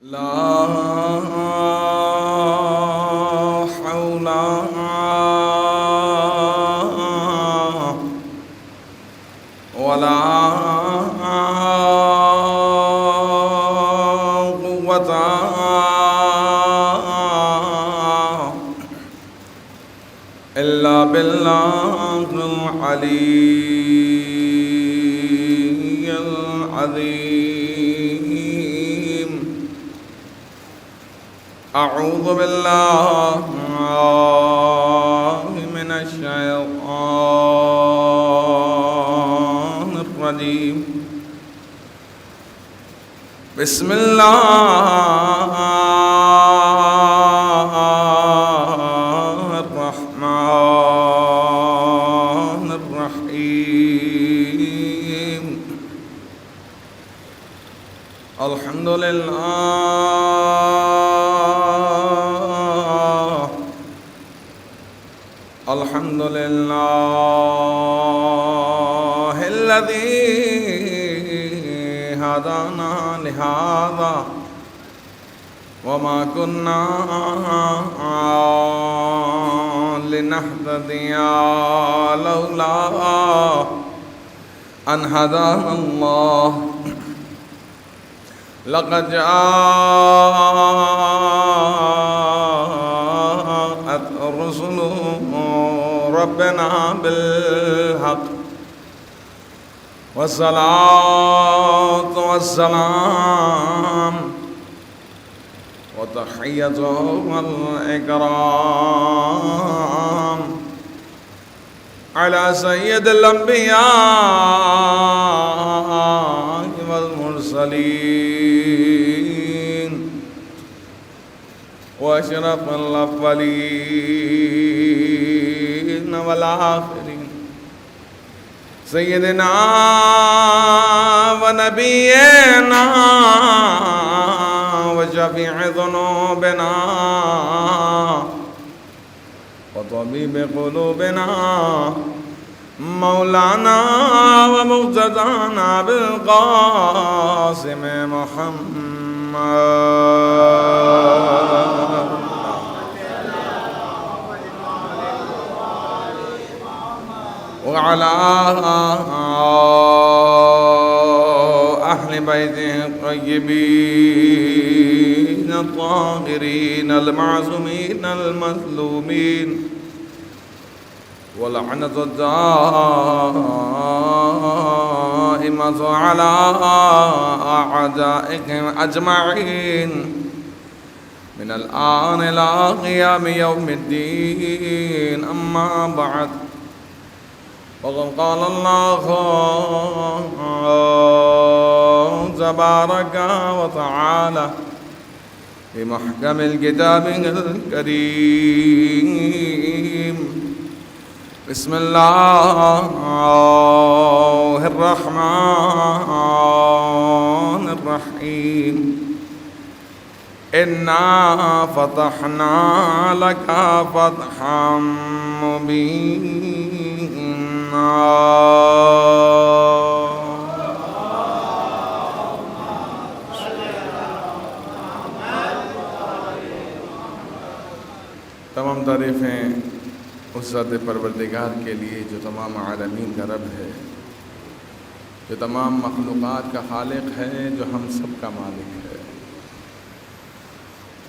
لا حول ولا قوة إلا بالله العلي العظيم. أعوذ بالله من الشيطان الرجيم. بسم الله الرحمن الرحيم. الحمد لله الحمد لله الذي هدانا لهذا وما كنا لنهتدي لولا أن هدانا الله. لقد جاءت رسل ربنا بالحق والصلاة والسلام وتحية والإكرام على سيد الأنبياء والمرسلين وأشرف الأولين والآخرين سيدنا ونبينا وشفيع ذنوبنا وطبيب قلوبنا مولانا ومقتدانا بالقاسم محمد وعلى أهل بيته الطيبين الطاهرين المعصومين المظلومين ولعنة الدائمة على أعدائهم أجمعين من الآن إلى قيام يوم الدين. أما بعد، وقد قال الله تبارك وتعالى في محكم الكتاب الكريم: بسم الله الرحمن الرحيم. إنا فتحنا لك فتحا مبينا. تمام تعریفیں اس ذات پروردگار کے لیے جو تمام عالمین کا رب ہے، جو تمام مخلوقات کا خالق ہے، جو ہم سب کا مالک ہے.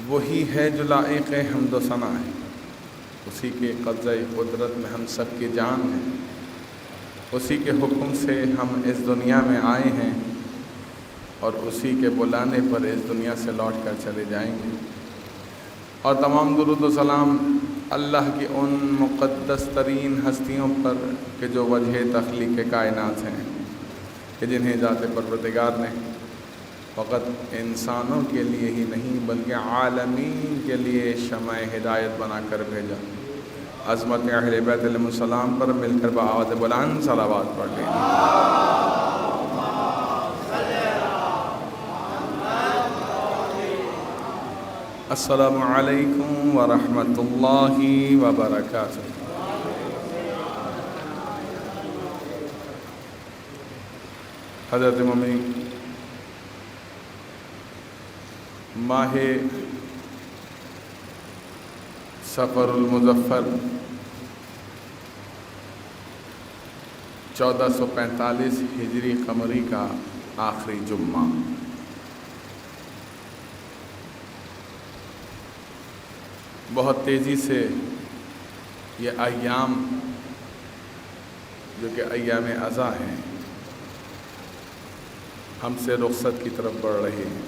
وہی ہے جو لائق حمد و ثنا ہے. اسی کے قبضہ قدرت میں ہم سب کی جان ہے. اسی کے حکم سے ہم اس دنیا میں آئے ہیں اور اسی کے بلانے پر اس دنیا سے لوٹ کر چلے جائیں گے. اور تمام درود و سلام اللہ کی ان مقدس ترین ہستیوں پر کہ جو وجہ تخلیق کائنات ہیں، کہ جنہیں ذات پروردگار نے فقط انسانوں کے لیے ہی نہیں بلکہ عالمین کے لیے شمع ہدایت بنا کر بھیجا. عظمت اہل بیت علیہ السلام پر مل کر بآواز بلند صلوات پڑھ لیں. السلام علیکم ورحمۃ اللہ وبرکاتہ. حضرت ممی ماہ سفر المظفر 1445 ہجری قمری کا آخری جمعہ، بہت تیزی سے یہ ایام جو کہ ایام عزا ہیں ہم سے رخصت کی طرف بڑھ رہے ہیں۔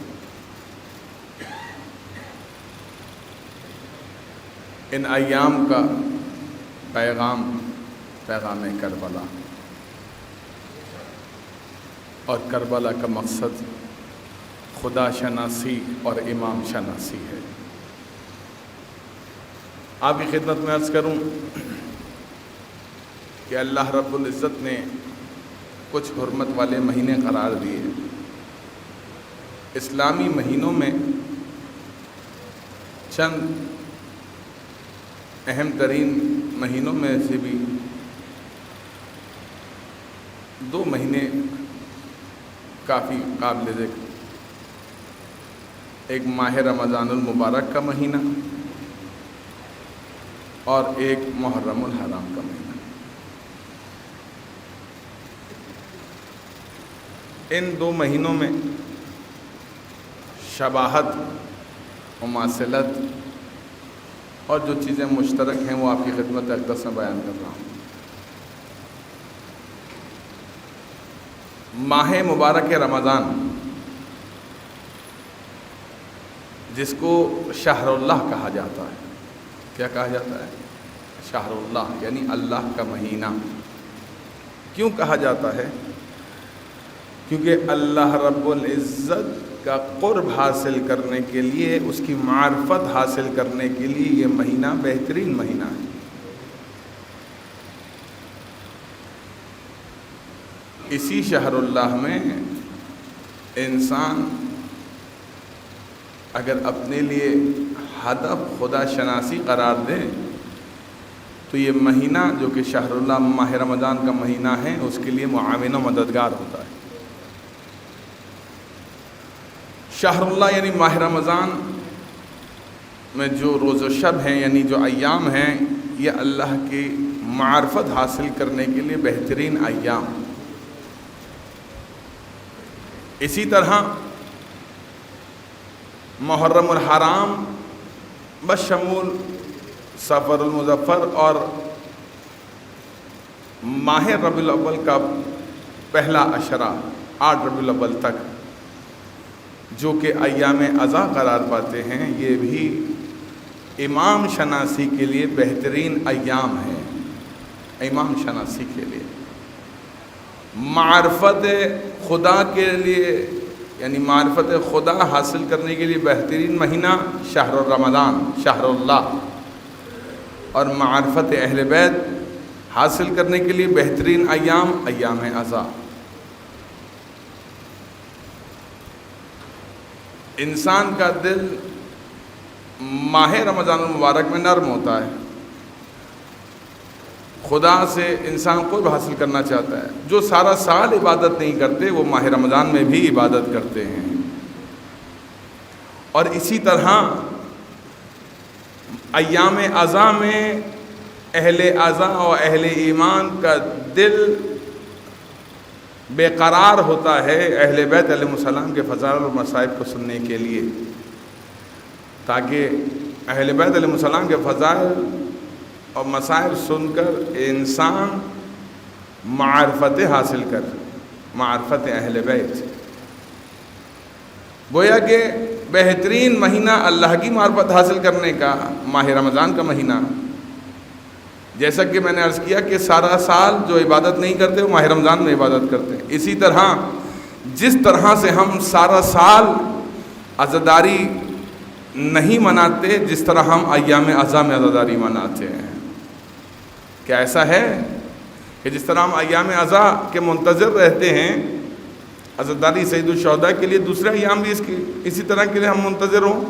ان ایام کا پیغام کربلا، اور کربلا کا مقصد خدا شناسی اور امام شناسی ہے۔ آپ کی خدمت میں عرض کروں کہ اللہ رب العزت نے کچھ حرمت والے مہینے قرار دیے۔ اسلامی مہینوں میں چند اہم ترین مہینوں میں سے بھی 2 مہینے کافی قابل ذکر، ایک ماہ رمضان المبارک کا مہینہ اور ایک محرم الحرام کا مہینہ۔ ان 2 مہینوں میں شباہت، مماثلت اور جو چیزیں مشترک ہیں وہ آپ کی خدمت اقدس میں بیان کر رہا ہوں۔ ماہ مبارک رمضان، جس کو شہر اللہ کہا جاتا ہے، کیا کہا جاتا ہے؟ شہر اللہ، یعنی اللہ کا مہینہ۔ کیوں کہا جاتا ہے؟ کیونکہ اللہ رب العزت کا قرب حاصل کرنے کے لیے، اس کی معرفت حاصل کرنے کے لیے یہ مہینہ بہترین مہینہ ہے۔ اسی شہر اللہ میں انسان اگر اپنے لیے ہدف خدا شناسی قرار دے تو یہ مہینہ جو کہ شہر اللہ ماہ رمضان کا مہینہ ہے اس کے لیے معاون و مددگار ہوتا ہے۔ شہر اللہ یعنی ماہ رمضان میں جو روز و شب ہیں، یعنی جو ایام ہیں، یہ اللہ کی معرفت حاصل کرنے کے لیے بہترین ایام۔ اسی طرح محرم الحرام بشمول سفر المظفر اور ماہ ربیع الاول کا پہلا عشرہ 8 ربیع الاول تک جو کہ ایام عزا قرار پاتے ہیں، یہ بھی امام شناسی کے لیے بہترین ایام ہیں۔ امام شناسی کے لیے، معرفت خدا کے لیے، یعنی معرفت خدا حاصل کرنے کے لیے بہترین مہینہ شہر رمضان، شہر اللہ، اور معرفت اہل بیت حاصل کرنے کے لیے بہترین ایام ایام عزا۔ انسان کا دل ماہ رمضان المبارک میں نرم ہوتا ہے، خدا سے انسان قرب حاصل کرنا چاہتا ہے۔ جو سارا سال عبادت نہیں کرتے وہ ماہ رمضان میں بھی عبادت کرتے ہیں۔ اور اسی طرح ایام عزا میں اہل عزا اور اہل ایمان کا دل بے قرار ہوتا ہے اہل بیت علیہ السلام کے فضائل اور مصائب کو سننے کے لیے، تاکہ اہل بیت علیہ السلام کے فضائل اور مصائب سن کر انسان معرفت حاصل کر، معرفت اہل بیت۔ گویا کہ بہترین مہینہ اللہ کی معرفت حاصل کرنے کا ماہ رمضان کا مہینہ، جیسا کہ میں نے عرض کیا کہ سارا سال جو عبادت نہیں کرتے وہ ماہ رمضان میں عبادت کرتے ہیں۔ اسی طرح جس طرح سے ہم سارا سال عزاداری نہیں مناتے، جس طرح ہم ایام عزا میں عزاداری مناتے ہیں۔ کیا ایسا ہے کہ جس طرح ہم ایام عزا کے منتظر رہتے ہیں، عزاداری سید الشہداء کے لیے دوسرے ایام بھی اسی طرح کے لیے ہم منتظر ہوں؟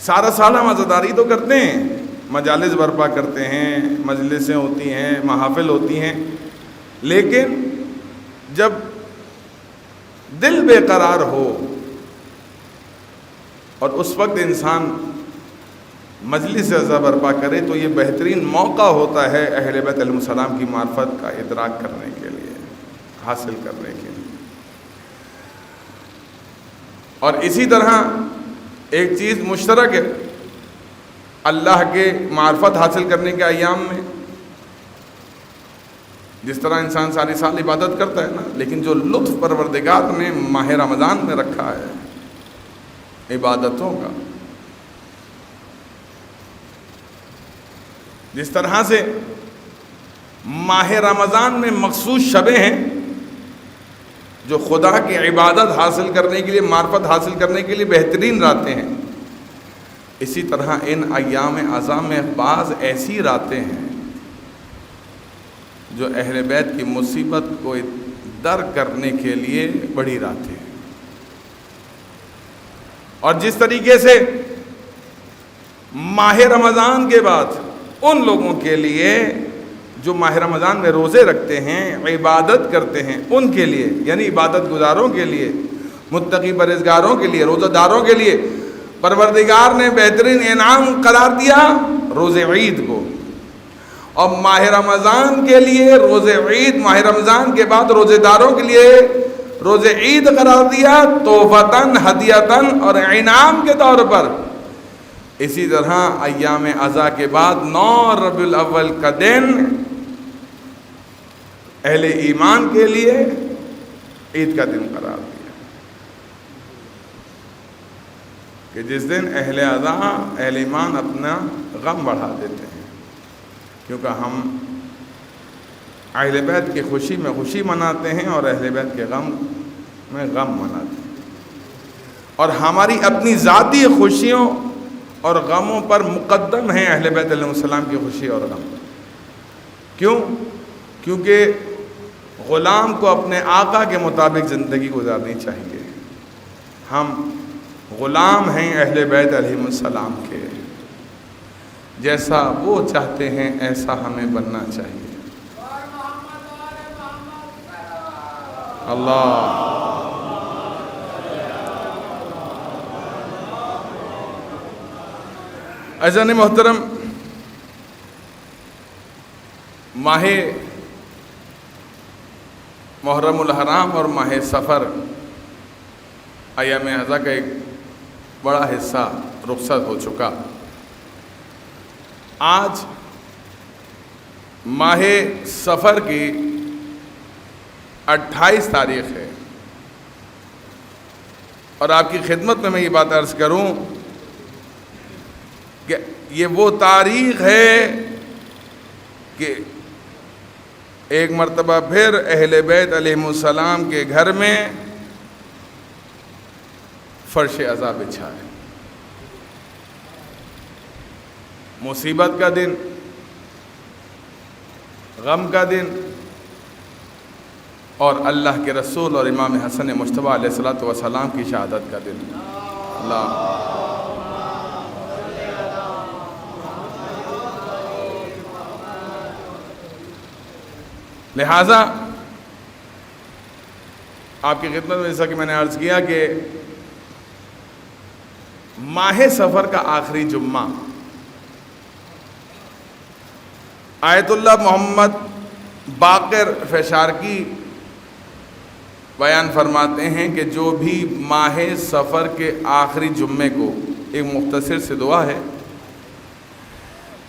سارا سال ہم عزاداری تو کرتے ہیں، مجالس برپا کرتے ہیں، مجلسیں ہوتی ہیں، محافل ہوتی ہیں، لیکن جب دل بے قرار ہو، اور اس وقت انسان مجلس ازا برپا کرے تو یہ بہترین موقع ہوتا ہے اہل بیت علیہ السلام کی معرفت کا ادراک کرنے کے لیے، حاصل کرنے کے لیے۔ اور اسی طرح ایک چیز مشترک ہے اللہ کے معرفت حاصل کرنے کے ایام میں، جس طرح انسان ساری سال عبادت کرتا ہے نا، لیکن جو لطف پروردگار نے ماہ رمضان میں رکھا ہے عبادتوں کا، جس طرح سے ماہ رمضان میں مخصوص شبیں ہیں جو خدا کی عبادت حاصل کرنے کے لیے، معرفت حاصل کرنے کے لیے بہترین راتیں ہیں، اسی طرح ان ایام اعظام میں بعض ایسی راتیں ہیں جو اہل بیت کی مصیبت کو در کرنے کے لیے بڑی راتیں ہیں۔ اور جس طریقے سے ماہ رمضان کے بعد ان لوگوں کے لیے جو ماہ رمضان میں روزے رکھتے ہیں، عبادت کرتے ہیں، ان کے لیے، یعنی عبادت گزاروں کے لیے، متقی پرہیزگاروں کے لیے، روزہ داروں کے لیے پروردگار نے بہترین انعام قرار دیا روزے عید کو، اور ماہ رمضان کے لیے روزے عید، ماہ رمضان کے بعد روزے داروں کے لیے روزے عید قرار دیا تحفتاً، ہدیتاً اور انعام کے طور پر۔ اسی طرح ایام عزا کے بعد 9 ربیع الاول کا دن اہل ایمان کے لیے عید کا دن قرار دیا، کہ جس دن اہل عزا، اہل ایمان اپنا غم بڑھا دیتے ہیں، کیونکہ ہم اہل بیت کی خوشی میں خوشی مناتے ہیں اور اہل بیت کے غم میں غم مناتے ہیں، اور ہماری اپنی ذاتی خوشیوں اور غموں پر مقدم ہیں اہل بیت علیہ السلام کی خوشی اور غم۔ کیوں؟ کیونکہ غلام کو اپنے آقا کے مطابق زندگی گزارنی چاہیے۔ ہم غلام ہیں اہل بیت علیہ السلام کے، جیسا وہ چاہتے ہیں ایسا ہمیں بننا چاہیے۔ اللہ عزیزان محترم، ماہ محرم الحرام اور ماہ سفر ایام عزا کا ایک بڑا حصہ رخصت ہو چکا۔ آج ماہ سفر کی 28 تاریخ ہے، اور آپ کی خدمت میں یہ بات عرض کروں کہ یہ وہ تاریخ ہے کہ ایک مرتبہ پھر اہل بیت علیہ السلام کے گھر میں فرش عزا بچھا ہے۔ مصیبت کا دن، غم کا دن، اور اللہ کے رسول اور امام حسن مجتبیٰ علیہ الصلوۃ والسلام کی شہادت کا دن۔ اللہ لہٰذا آپ کی خدمت میں جیسا کہ میں نے عرض کیا کہ ماہ سفر کا آخری جمعہ آیت اللہ محمد باقر فیشارکی بیان فرماتے ہیں کہ جو بھی ماہ سفر کے آخری جمعے کو، ایک مختصر سی دعا ہے،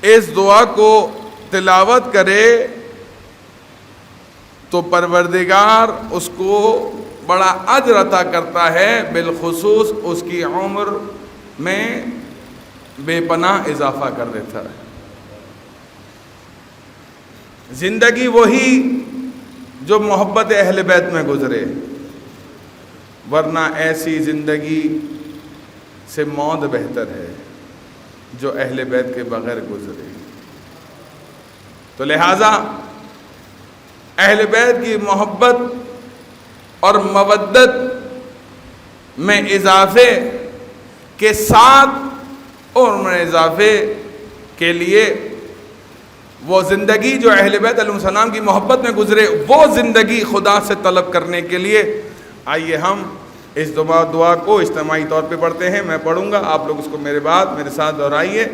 اس دعا کو تلاوت کرے تو پروردگار اس کو بڑا اجر عطا کرتا ہے، بالخصوص اس کی عمر میں بے پناہ اضافہ کر دیتا ہے۔ زندگی وہی جو محبت اہل بیت میں گزرے، ورنہ ایسی زندگی سے موت بہتر ہے جو اہل بیت کے بغیر گزرے۔ تو لہٰذا اہل بیت کی محبت اور مودت میں اضافے کے ساتھ اور میں اضافے کے لیے وہ زندگی جو اہل بیت علیہ السلام کی محبت میں گزرے، وہ زندگی خدا سے طلب کرنے کے لیے آئیے ہم اس دعا کو اجتماعی طور پہ پڑھتے ہیں، میں پڑھوں گا، آپ لوگ اس کو میرے بعد میرے ساتھ دہرائیے،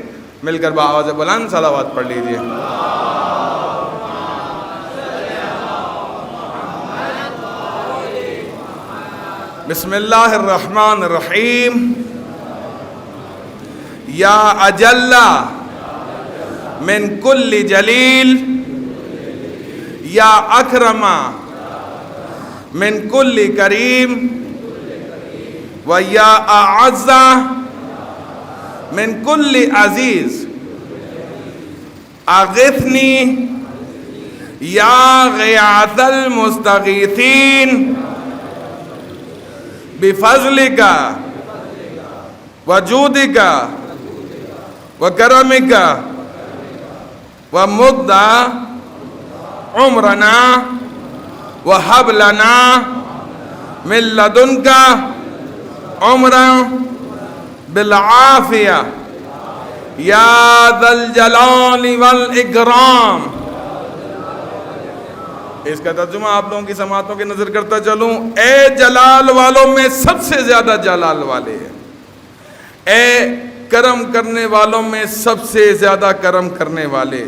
مل کر بآواز بلند صلوات پڑھ لیجیے۔ بسم اللہ الرحمن الرحیم۔ یا اجل من کل جلیل، یا اکرم من کل کریم، و یا اعز من کل عزیز، اغثنی یا غیاث المستغیثین، بفضلک وجودک وکرمک ومد عمرنا وهب لنا من لدنک عمرا بالعافیہ یا ذا الجلال والاکرام۔ اس کا ترجمہ آپ لوگوں کی سماعتوں کی نظر کرتا چلوں۔ اے جلال والوں میں سب سے زیادہ جلال والے، اے کرم کرنے والوں میں سب سے زیادہ کرم کرنے والے،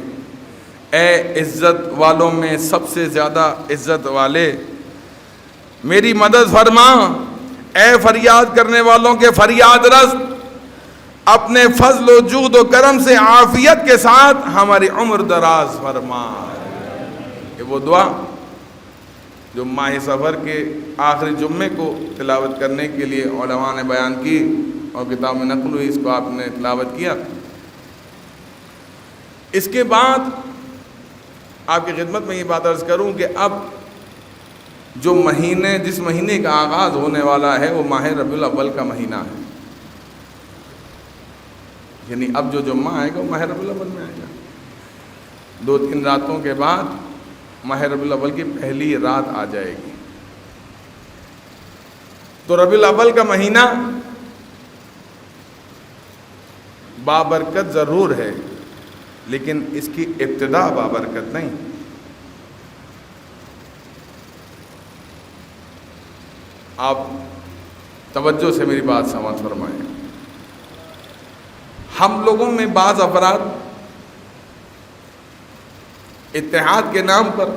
اے عزت والوں میں سب سے زیادہ عزت والے، میری مدد فرما، اے فریاد کرنے والوں کے فریاد رس، اپنے فضل و جود و کرم سے عافیت کے ساتھ ہماری عمر دراز فرما۔ یہ وہ دعا جو ماہ سفر کے آخری جمعے کو تلاوت کرنے کے لیے علماء نے بیان کی اور کتاب میں نقل ہوئی، اس کو آپ نے تلاوت کیا۔ اس کے بعد آپ کی خدمت میں یہ بات عرض کروں کہ اب جو جس مہینے کا آغاز ہونے والا ہے وہ ماہ ربیع الاول کا مہینہ ہے، یعنی اب جو جمعہ آئے گا وہ ماہ ربیع الاول میں آئے گا۔ 2-3 راتوں کے بعد ماہ ربیع الاول کی پہلی رات آ جائے گی۔ تو ربیع الاول کا مہینہ بابرکت ضرور ہے، لیکن اس کی ابتدا بابرکت نہیں۔ آپ توجہ سے میری بات سماعت فرمائیں۔ ہم لوگوں میں بعض افراد اتحاد کے نام پر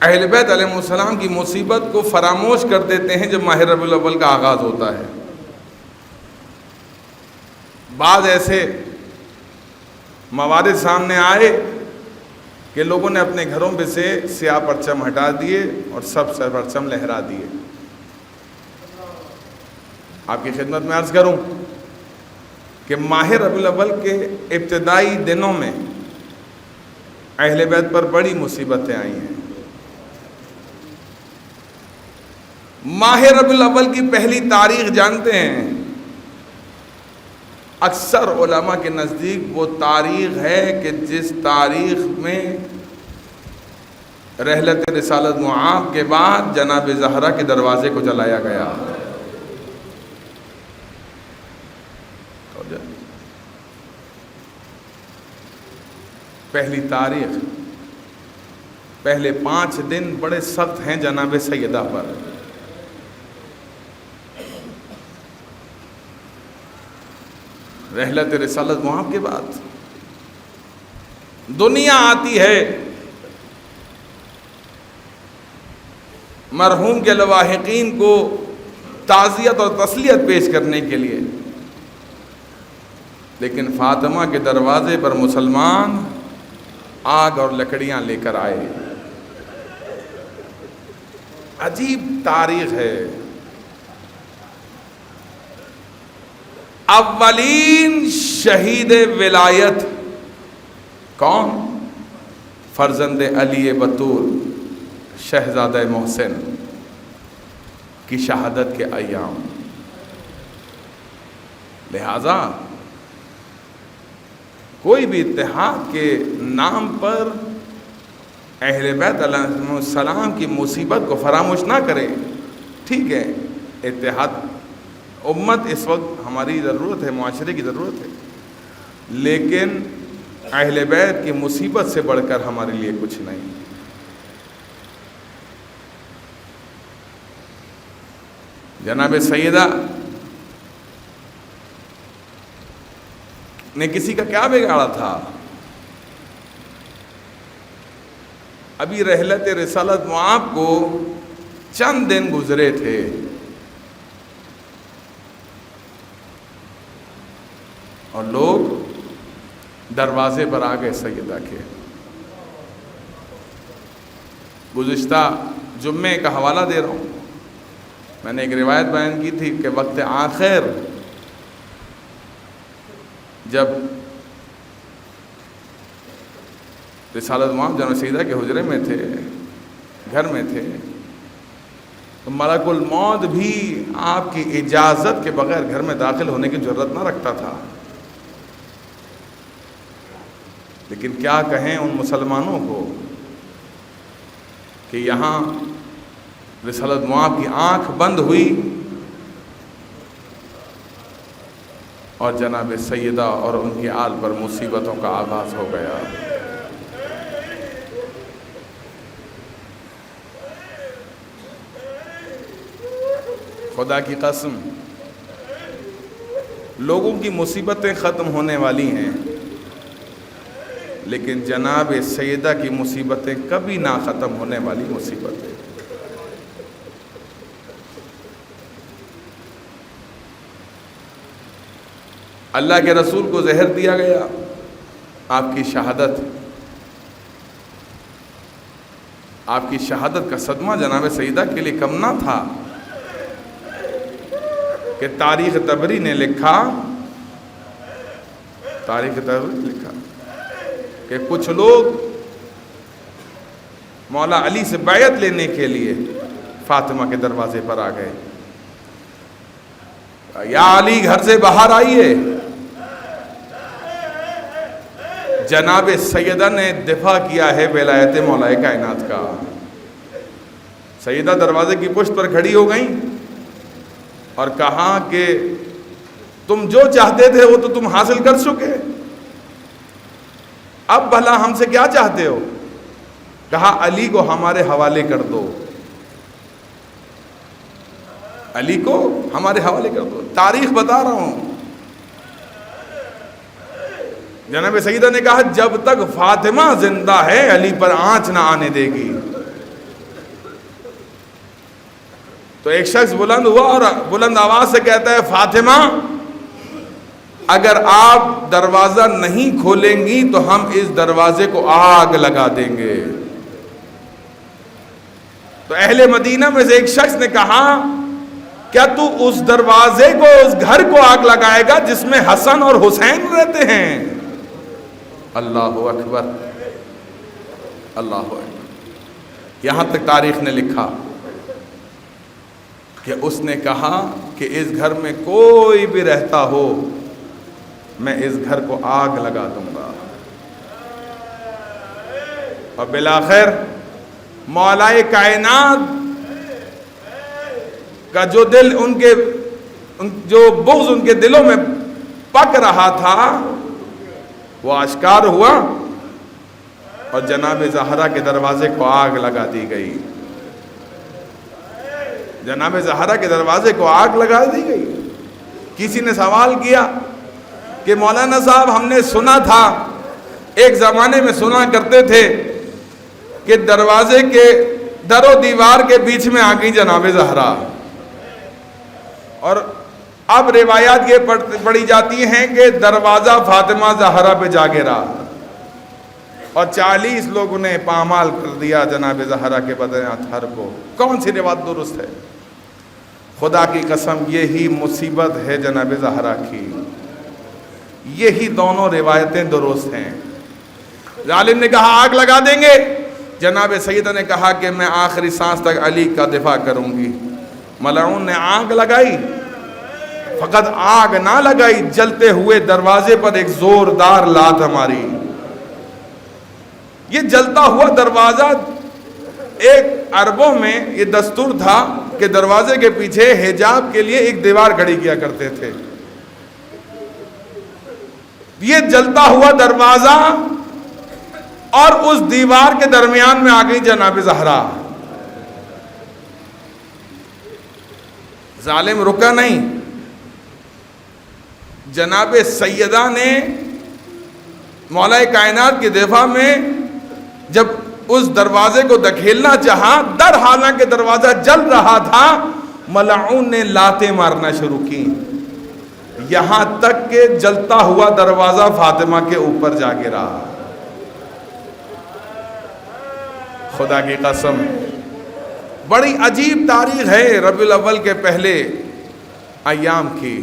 اہل بیت علیہ السلام کی مصیبت کو فراموش کر دیتے ہیں جب ماہ ربیع الاول کا آغاز ہوتا ہے۔ بعض ایسے موارد سامنے آئے کہ لوگوں نے اپنے گھروں پہ سے سیاہ پرچم ہٹا دیے اور سب سے پرچم لہرا دیے۔ آپ کی خدمت میں عرض کروں کہ ماہ ربیع الاول کے ابتدائی دنوں میں اہل بیت پر بڑی مصیبتیں آئی ہیں۔ ماہ ربیع الاول کی پہلی تاریخ جانتے ہیں؟ اکثر علماء کے نزدیک وہ تاریخ ہے کہ جس تاریخ میں رحلت رسالت معاذ کے بعد جناب زہرا کے دروازے کو جلایا گیا۔ پہلی تاریخ، پہلے 5 دن بڑے سخت ہیں جناب سیدہ پر۔ رحلت رسالت معاذ کے بعد دنیا آتی ہے مرحوم کے لواحقین کو تعزیت اور تسلیت پیش کرنے کے لیے، لیکن فاطمہ کے دروازے پر مسلمان آگ اور لکڑیاں لے کر آئے۔ عجیب تاریخ ہے۔ اولین شہید ولایت کون؟ فرزند علی بطول شہزادہ محسن کی شہادت کے ایام۔ لہذا کوئی بھی اتحاد کے نام پر اہل بیت علیہ السلام کی مصیبت کو فراموش نہ کرے۔ ٹھیک ہے، اتحاد امت اس وقت ہماری ضرورت ہے، معاشرے کی ضرورت ہے، لیکن اہل بیت کی مصیبت سے بڑھ کر ہمارے لیے کچھ نہیں۔ جناب سیدہ نے کسی کا کیا بگاڑا تھا؟ ابھی رحلت رسالت معاب کو چند دن گزرے تھے، اور لوگ دروازے پر آ گئے سیدہ کے۔ گزشتہ جمعے کا حوالہ دے رہا ہوں، میں نے ایک روایت بیان کی تھی کہ وقت آخر جب رسالت معاب جناب سیدہ کے حجرے میں تھے، گھر میں تھے، تو ملک الموت بھی آپ کی اجازت کے بغیر گھر میں داخل ہونے کی جرات نہ رکھتا تھا۔ لیکن کیا کہیں ان مسلمانوں کو کہ یہاں رسالت معاب کی آنکھ بند ہوئی اور جناب سیدہ اور ان کی آل پر مصیبتوں کا آغاز ہو گیا۔ خدا کی قسم، لوگوں کی مصیبتیں ختم ہونے والی ہیں، لیکن جناب سیدہ کی مصیبتیں کبھی نہ ختم ہونے والی مصیبتیں۔ اللہ کے رسول کو زہر دیا گیا، آپ کی شہادت کا صدمہ جناب سیدہ کے لیے کم نہ تھا کہ تاریخ طبری نے لکھا کہ کچھ لوگ مولا علی سے بیعت لینے کے لیے فاطمہ کے دروازے پر آ گئے، یا علی گھر سے باہر آئیے۔ جناب سیدہ نے دفاع کیا ہے ولایت مولا کائنات کا۔ سیدہ دروازے کی پشت پر کھڑی ہو گئیں اور کہا کہ تم جو چاہتے تھے وہ تو تم حاصل کر چکے، اب بھلا ہم سے کیا چاہتے ہو؟ کہا علی کو ہمارے حوالے کر دو، علی کو ہمارے حوالے کر دو۔ تاریخ بتا رہا ہوں، جناب سیدہ نے کہا جب تک فاطمہ زندہ ہے علی پر آنچ نہ آنے دے گی۔ تو ایک شخص بلند ہوا اور بلند آواز سے کہتا ہے، فاطمہ اگر آپ دروازہ نہیں کھولیں گی تو ہم اس دروازے کو آگ لگا دیں گے۔ تو اہل مدینہ میں سے ایک شخص نے کہا، کیا تو اس دروازے کو، اس گھر کو آگ لگائے گا جس میں حسن اور حسین رہتے ہیں؟ اللہ اکبر، اللہ اکبر۔ یہاں تک تاریخ نے لکھا کہ اس نے کہا کہ اس گھر میں کوئی بھی رہتا ہو میں اس گھر کو آگ لگا دوں گا۔ اور بالآخر مولا کائنات کا جو دل جو بغض ان کے دلوں میں پک رہا تھا وہ آشکار ہوا، اور جناب زہرا کے دروازے کو آگ لگا دی گئی۔ جناب زہرا کے دروازے کو آگ لگا دی گئی۔ کسی نے سوال کیا کہ مولانا صاحب ہم نے سنا تھا، ایک زمانے میں سنا کرتے تھے کہ دروازے کے در و دیوار کے بیچ میں آ گئی جناب زہرا، اور اب روایات یہ پڑھی جاتی ہیں کہ دروازہ فاطمہ زہرا پہ جا گرا اور 40 لوگوں نے پامال کر دیا جناب زہرا کے بدن اطہر کو۔ کون سی روایت درست ہے؟ خدا کی قسم یہی مصیبت ہے جناب زہرا کی، یہی دونوں روایتیں درست ہیں۔ ظالم نے کہا آگ لگا دیں گے، جناب سیدہ نے کہا کہ میں آخری سانس تک علی کا دفاع کروں گی۔ ملعون نے آگ لگائی، فقط آگ نہ لگائی، جلتے ہوئے دروازے پر ایک زوردار لات ماری۔ یہ جلتا ہوا دروازہ، ایک عربوں میں یہ دستور تھا کہ دروازے کے پیچھے حجاب کے لیے ایک دیوار کھڑی کیا کرتے تھے۔ یہ جلتا ہوا دروازہ اور اس دیوار کے درمیان میں آ گئی جناب زہرا۔ ظالم رکا نہیں، جناب سیدہ نے مولا کائنات کے دفاع میں جب اس دروازے کو دھکیلنا چاہا، در حالانکہ دروازہ جل رہا تھا، ملعون نے لاتیں مارنا شروع کی، یہاں تک کہ جلتا ہوا دروازہ فاطمہ کے اوپر جا گرا۔ خدا کی قسم، بڑی عجیب تاریخ ہے ربیع الاول کے پہلے ایام کی۔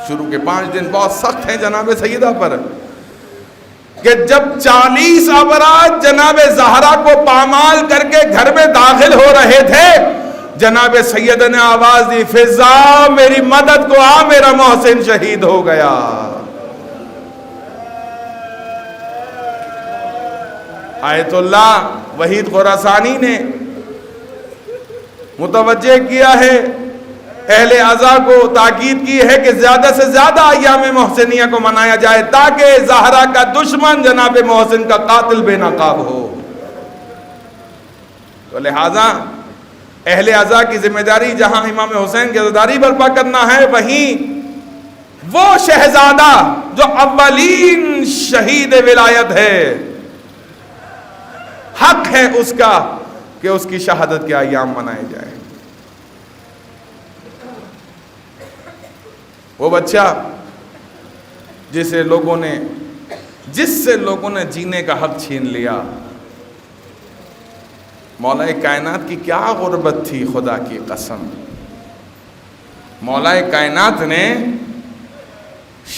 شروع کے 5 دن بہت سخت ہیں جناب سیدہ پر، کہ جب 40 افراد جناب زہرا کو پامال کر کے گھر میں داخل ہو رہے تھے، جناب سیدہ نے آواز دی، فضا میری مدد کو آ، میرا محسن شہید ہو گیا۔ آیت اللہ وحید خراسانی نے متوجہ کیا ہے، اہل عزا کو تاکید کی ہے کہ زیادہ سے زیادہ ایام محسنیہ کو منایا جائے تاکہ زہرا کا دشمن جناب محسن کا قاتل بے نقاب ہو۔ تو لہذا اہل عزا کی ذمہ داری جہاں امام حسین کی عزاداری برپا کرنا ہے، وہیں وہ شہزادہ جو اولین شہید ولایت ہے، حق ہے اس کا کہ اس کی شہادت کے ایام منائے جائیں۔ وہ بچہ جس سے لوگوں نے جینے کا حق چھین لیا، مولا کائنات کی کیا غربت تھی، خدا کی قسم۔ مولا کائنات نے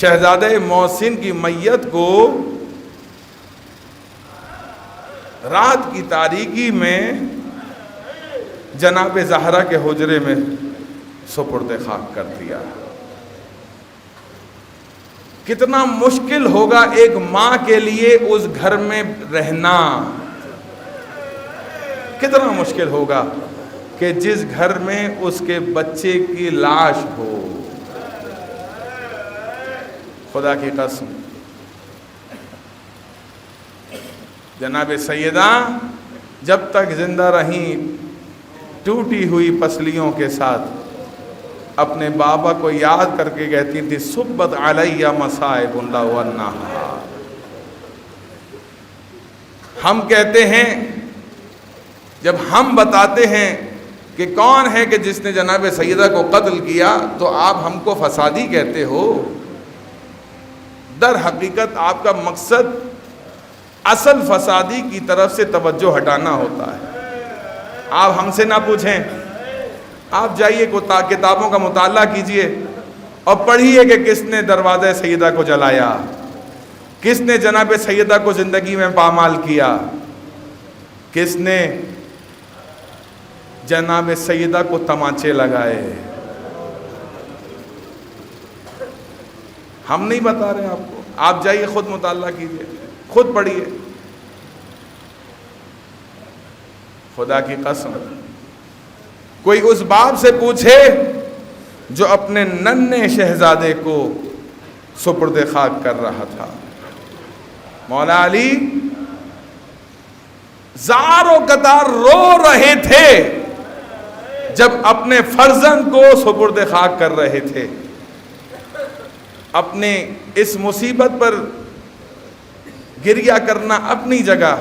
شہزادہ محسن کی میت کو رات کی تاریکی میں جناب زہرا کے حجرے میں سپرد خاک کر دیا۔ کتنا مشکل ہوگا ایک ماں کے لیے اس گھر میں رہنا، کتنا مشکل ہوگا کہ جس گھر میں اس کے بچے کی لاش ہو۔ خدا کی قسم، جناب سیدہ جب تک زندہ رہیں ٹوٹی ہوئی پسلیوں کے ساتھ اپنے بابا کو یاد کر کے کہتی تھی، صبت علیہ مصائب اللہ والنہار۔ ہم کہتے ہیں، جب ہم بتاتے ہیں کہ کون ہے کہ جس نے جناب سیدہ کو قتل کیا، تو آپ ہم کو فسادی کہتے ہو۔ در حقیقت آپ کا مقصد اصل فسادی کی طرف سے توجہ ہٹانا ہوتا ہے۔ آپ ہم سے نہ پوچھیں، آپ جائیے کتابوں کا مطالعہ کیجئے اور پڑھیے کہ کس نے دروازہ سیدہ کو جلایا، کس نے جناب سیدہ کو زندگی میں پامال کیا، کس نے جناب سیدہ کو تمانچے لگائے۔ ہم نہیں بتا رہے آپ کو، آپ جائیے خود مطالعہ کیجئے، خود پڑھیے۔ خدا کی قسم، کوئی اس باپ سے پوچھے جو اپنے ننھے شہزادے کو سپرد خاک کر رہا تھا۔ مولا علی زار و قطار رو رہے تھے جب اپنے فرزند کو سپرد خاک کر رہے تھے۔ اپنے اس مصیبت پر گریہ کرنا اپنی جگہ،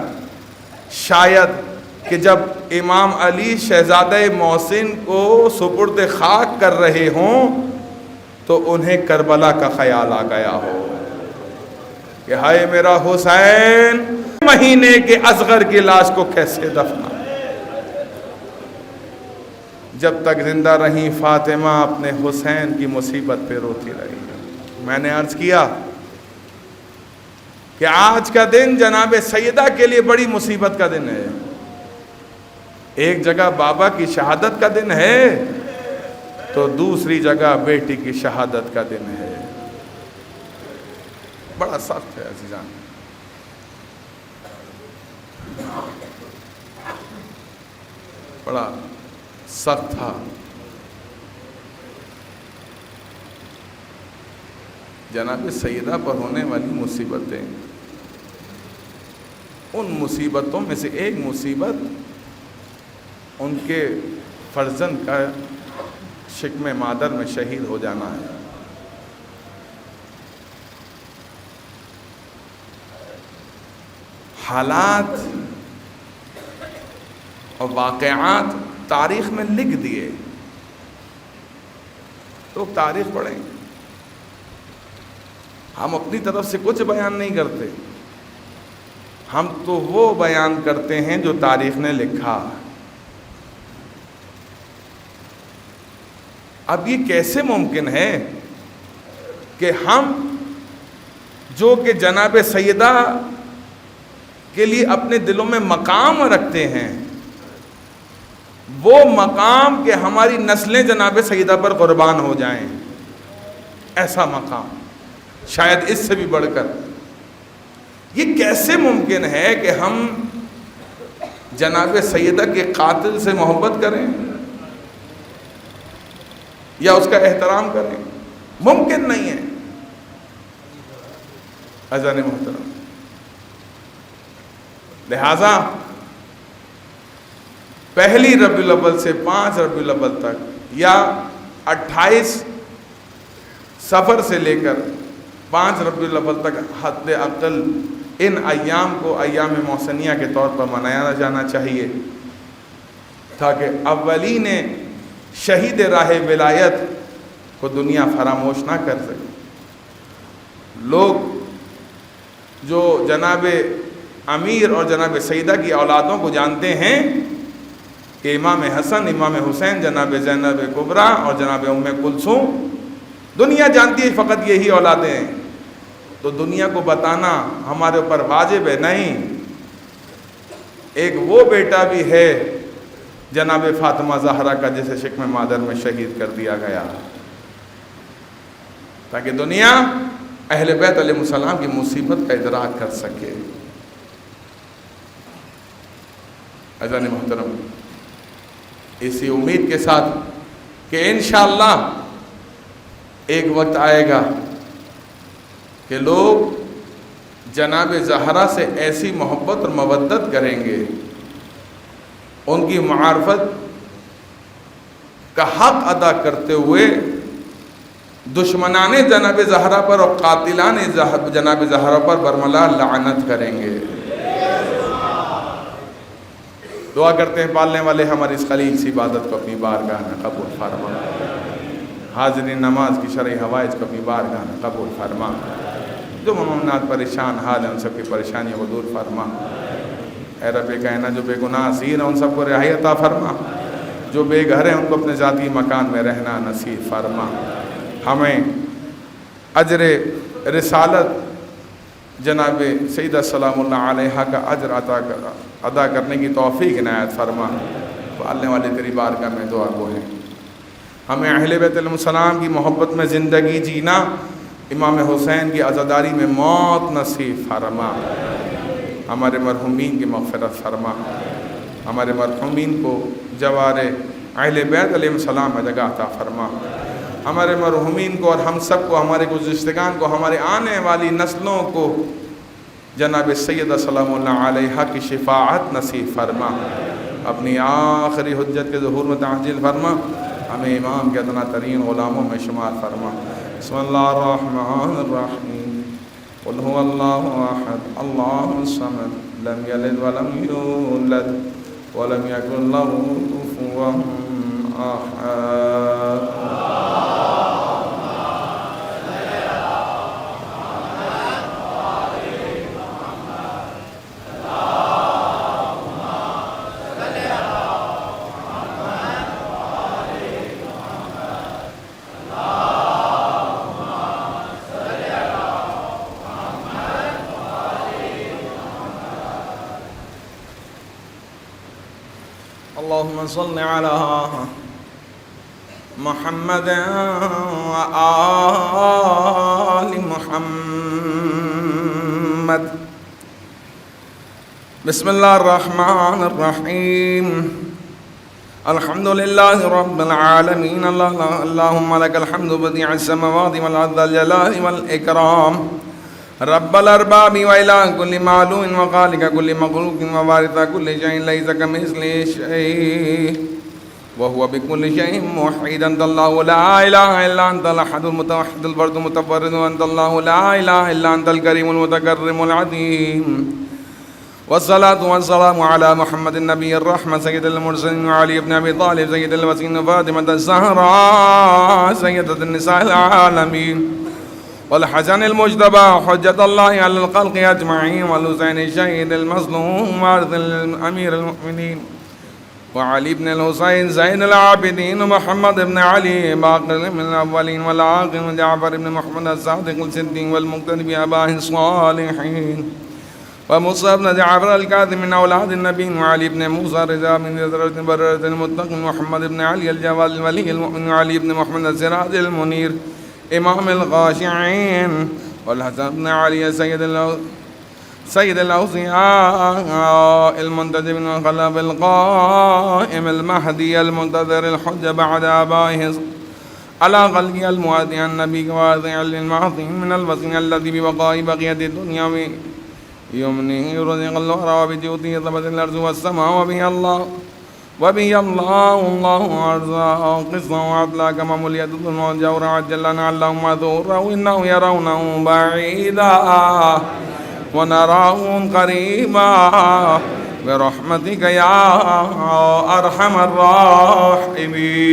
شاید کہ جب امام علی شہزادہ محسن کو سپرد خاک کر رہے ہوں تو انہیں کربلا کا خیال آ گیا ہو کہ ہائے میرا حسین، مہینے کے اصغر کی لاش کو کیسے دفنا۔ جب تک زندہ رہی فاطمہ اپنے حسین کی مصیبت پہ روتی رہی۔ میں نے عرض کیا کہ آج کا دن جناب سیدہ کے لیے بڑی مصیبت کا دن ہے۔ ایک جگہ بابا کی شہادت کا دن ہے تو دوسری جگہ بیٹی کی شہادت کا دن ہے۔ بڑا سخت ہے عزیزان، بڑا سخت تھا۔ جناب سیدہ پر ہونے والی مصیبتیں، ان مصیبتوں میں سے ایک مصیبت ان کے فرزند کا شکم مادر میں شہید ہو جانا ہے۔ حالات اور واقعات تاریخ میں لکھ دیے، لوگ تاریخ پڑھیں، ہم اپنی طرف سے کچھ بیان نہیں کرتے، ہم تو وہ بیان کرتے ہیں جو تاریخ نے لکھا۔ اب یہ کیسے ممکن ہے کہ ہم جو کہ جناب سیدہ کے لیے اپنے دلوں میں مقام رکھتے ہیں، وہ مقام کہ ہماری نسلیں جناب سیدہ پر قربان ہو جائیں، ایسا مقام شاید اس سے بھی بڑھ کر، یہ کیسے ممکن ہے کہ ہم جناب سیدہ کے قاتل سے محبت کریں یا اس کا احترام کریں؟ ممکن نہیں ہے۔ عزیزان محترم، لہذا پہلی ربیع الاول سے 5 ربیع الاول تک یا 28 صفر سے لے کر 5 ربیع الاول تک حد اقل ان ایام کو ایام محسنیہ کے طور پر منایا جانا چاہیے، تاکہ اولین شہید راہ ولایت کو دنیا فراموش نہ کر سکے۔ لوگ جو جناب امیر اور جناب سیدہ کی اولادوں کو جانتے ہیں کہ امام حسن، امام حسین، جناب زینب کبریٰ اور جناب ام کلثوم، دنیا جانتی ہے فقط یہی اولادیں ہیں، تو دنیا کو بتانا ہمارے اوپر واجب ہے؟ نہیں۔ ایک وہ بیٹا بھی ہے جناب فاطمہ زہرا کا جسے شکم مادر میں شہید کر دیا گیا، تاکہ دنیا اہل بیت علیہ السلام کی مصیبت کا ادراک کر سکے۔ عزیزان محترم، اسی امید کے ساتھ کہ انشاءاللہ ایک وقت آئے گا کہ لوگ جناب زہرا سے ایسی محبت اور مودت کریں گے، ان کی معرفت کا حق ادا کرتے ہوئے دشمنان جناب زہرا پر اور قاتلان جناب زہرا پر برملا لعنت کریں گے۔ دعا کرتے ہیں پالنے والے ہماری اس خلیل سی عبادت کو اپنی بارگاہ میں قبول فرما، حاضرین نماز کی شرعی حوائج کو اپنی بارگاہ میں قبول فرما، جو ممنونات پریشان حال ہیں ان سب کی پریشانیوں کو دور فرما۔ اے رب کائنات، جو بے گناہ اسیر ہیں ان سب کو رہائی عطا فرما، جو بے گھر ہیں ان کو اپنے ذاتی مکان میں رہنا نصیب فرما، ہمیں اجر رسالت جناب سیدہ سلام اللہ علیہا کا اجر ادا کرنے کی توفیق عنایت فرما۔ پالنے والے تیری بارگاہ میں دعا گو ہیں، ہمیں اہل بیت علیہ السلام کی محبت میں زندگی جینا، امام حسین کی عزاداری میں موت نصیب فرما، ہمارے مرحومین کی مغفرت فرما، ہمارے مرحومین کو جوار اہل بیت علیہ السلام میں جگہ عطا فرما، ہمارے مرحومین کو اور ہم سب کو، ہمارے گزشتگان کو، ہمارے آنے والی نسلوں کو جناب سیدہ سلام اللہ علیہا کی شفاعت نصیب فرما، اپنی آخری حجت کے ظہور میں تعجیل فرما، ہمیں امام کے ادنا ترین غلاموں میں شمار فرما۔ بسم اللہ الرحمن الرحیم، قل هو اللہ احد اللہ الصمد لم یلد ولم یولد ولم یکن له کفوا احد۔ اللهم صل على محمد وآل محمد۔ بسم الله الرحمن الرحيم، الحمد لله رب العالمين، اللهم لك الحمد بديع السماوات والأرض الجلال والإكرام، رب الأرباب وإله كل معلوم وخالق كل مخلوق ووارث كل شيء ليس كمثله شيء، وهو بكل شيء محيط. أنت الله لا إله إلا أنت الأحد المتوحد الفرد المتفرد. وأنت الله لا إله إلا أنت الكريم المتكرم العظيم. والصلاة والسلام على محمد النبي الرحمة سيد المرسلين وعلي بن أبي طالب سيد الوصيين وفاطمة الزهراء سيدة النساء العالمين والحسن المجتبى حجة الله على الخلق أجمعين والحسين الشهيد المظلوم وارث الأمير المؤمنين وعلي بن الحسين زين العابدين ومحمد بن علي باقر من الأولين والآخرين وجعفر بن محمد الصادق الصديق والمقتدي بآبائه الصالحين وموسى بن جعفر الكاظم من أولاد النبي وعلي بن موسى رضا من ذرة بررة المتقين محمد بن علي الجواد الولي المؤمن وعلي بن محمد السراج المنير إمام الخاشعين والحسن بن علي سيد الأوصياء المنتجب من خلف القائم المهدي المنتظر الحجة بعد آبائه على خلقه المؤدي النبي واضع للمعظم من الوصي الذي ببقاء بقية الدنيا يمنه يرزق الورى وبجوده ثبت الأرض والسماء وبه الله أرزاق قصة وعدلا كما مليت الظلم والجور عجلنا اللهم ذوره إنه يرونه بعيدا ونراه قريبا برحمتك يا أرحم الراحمين.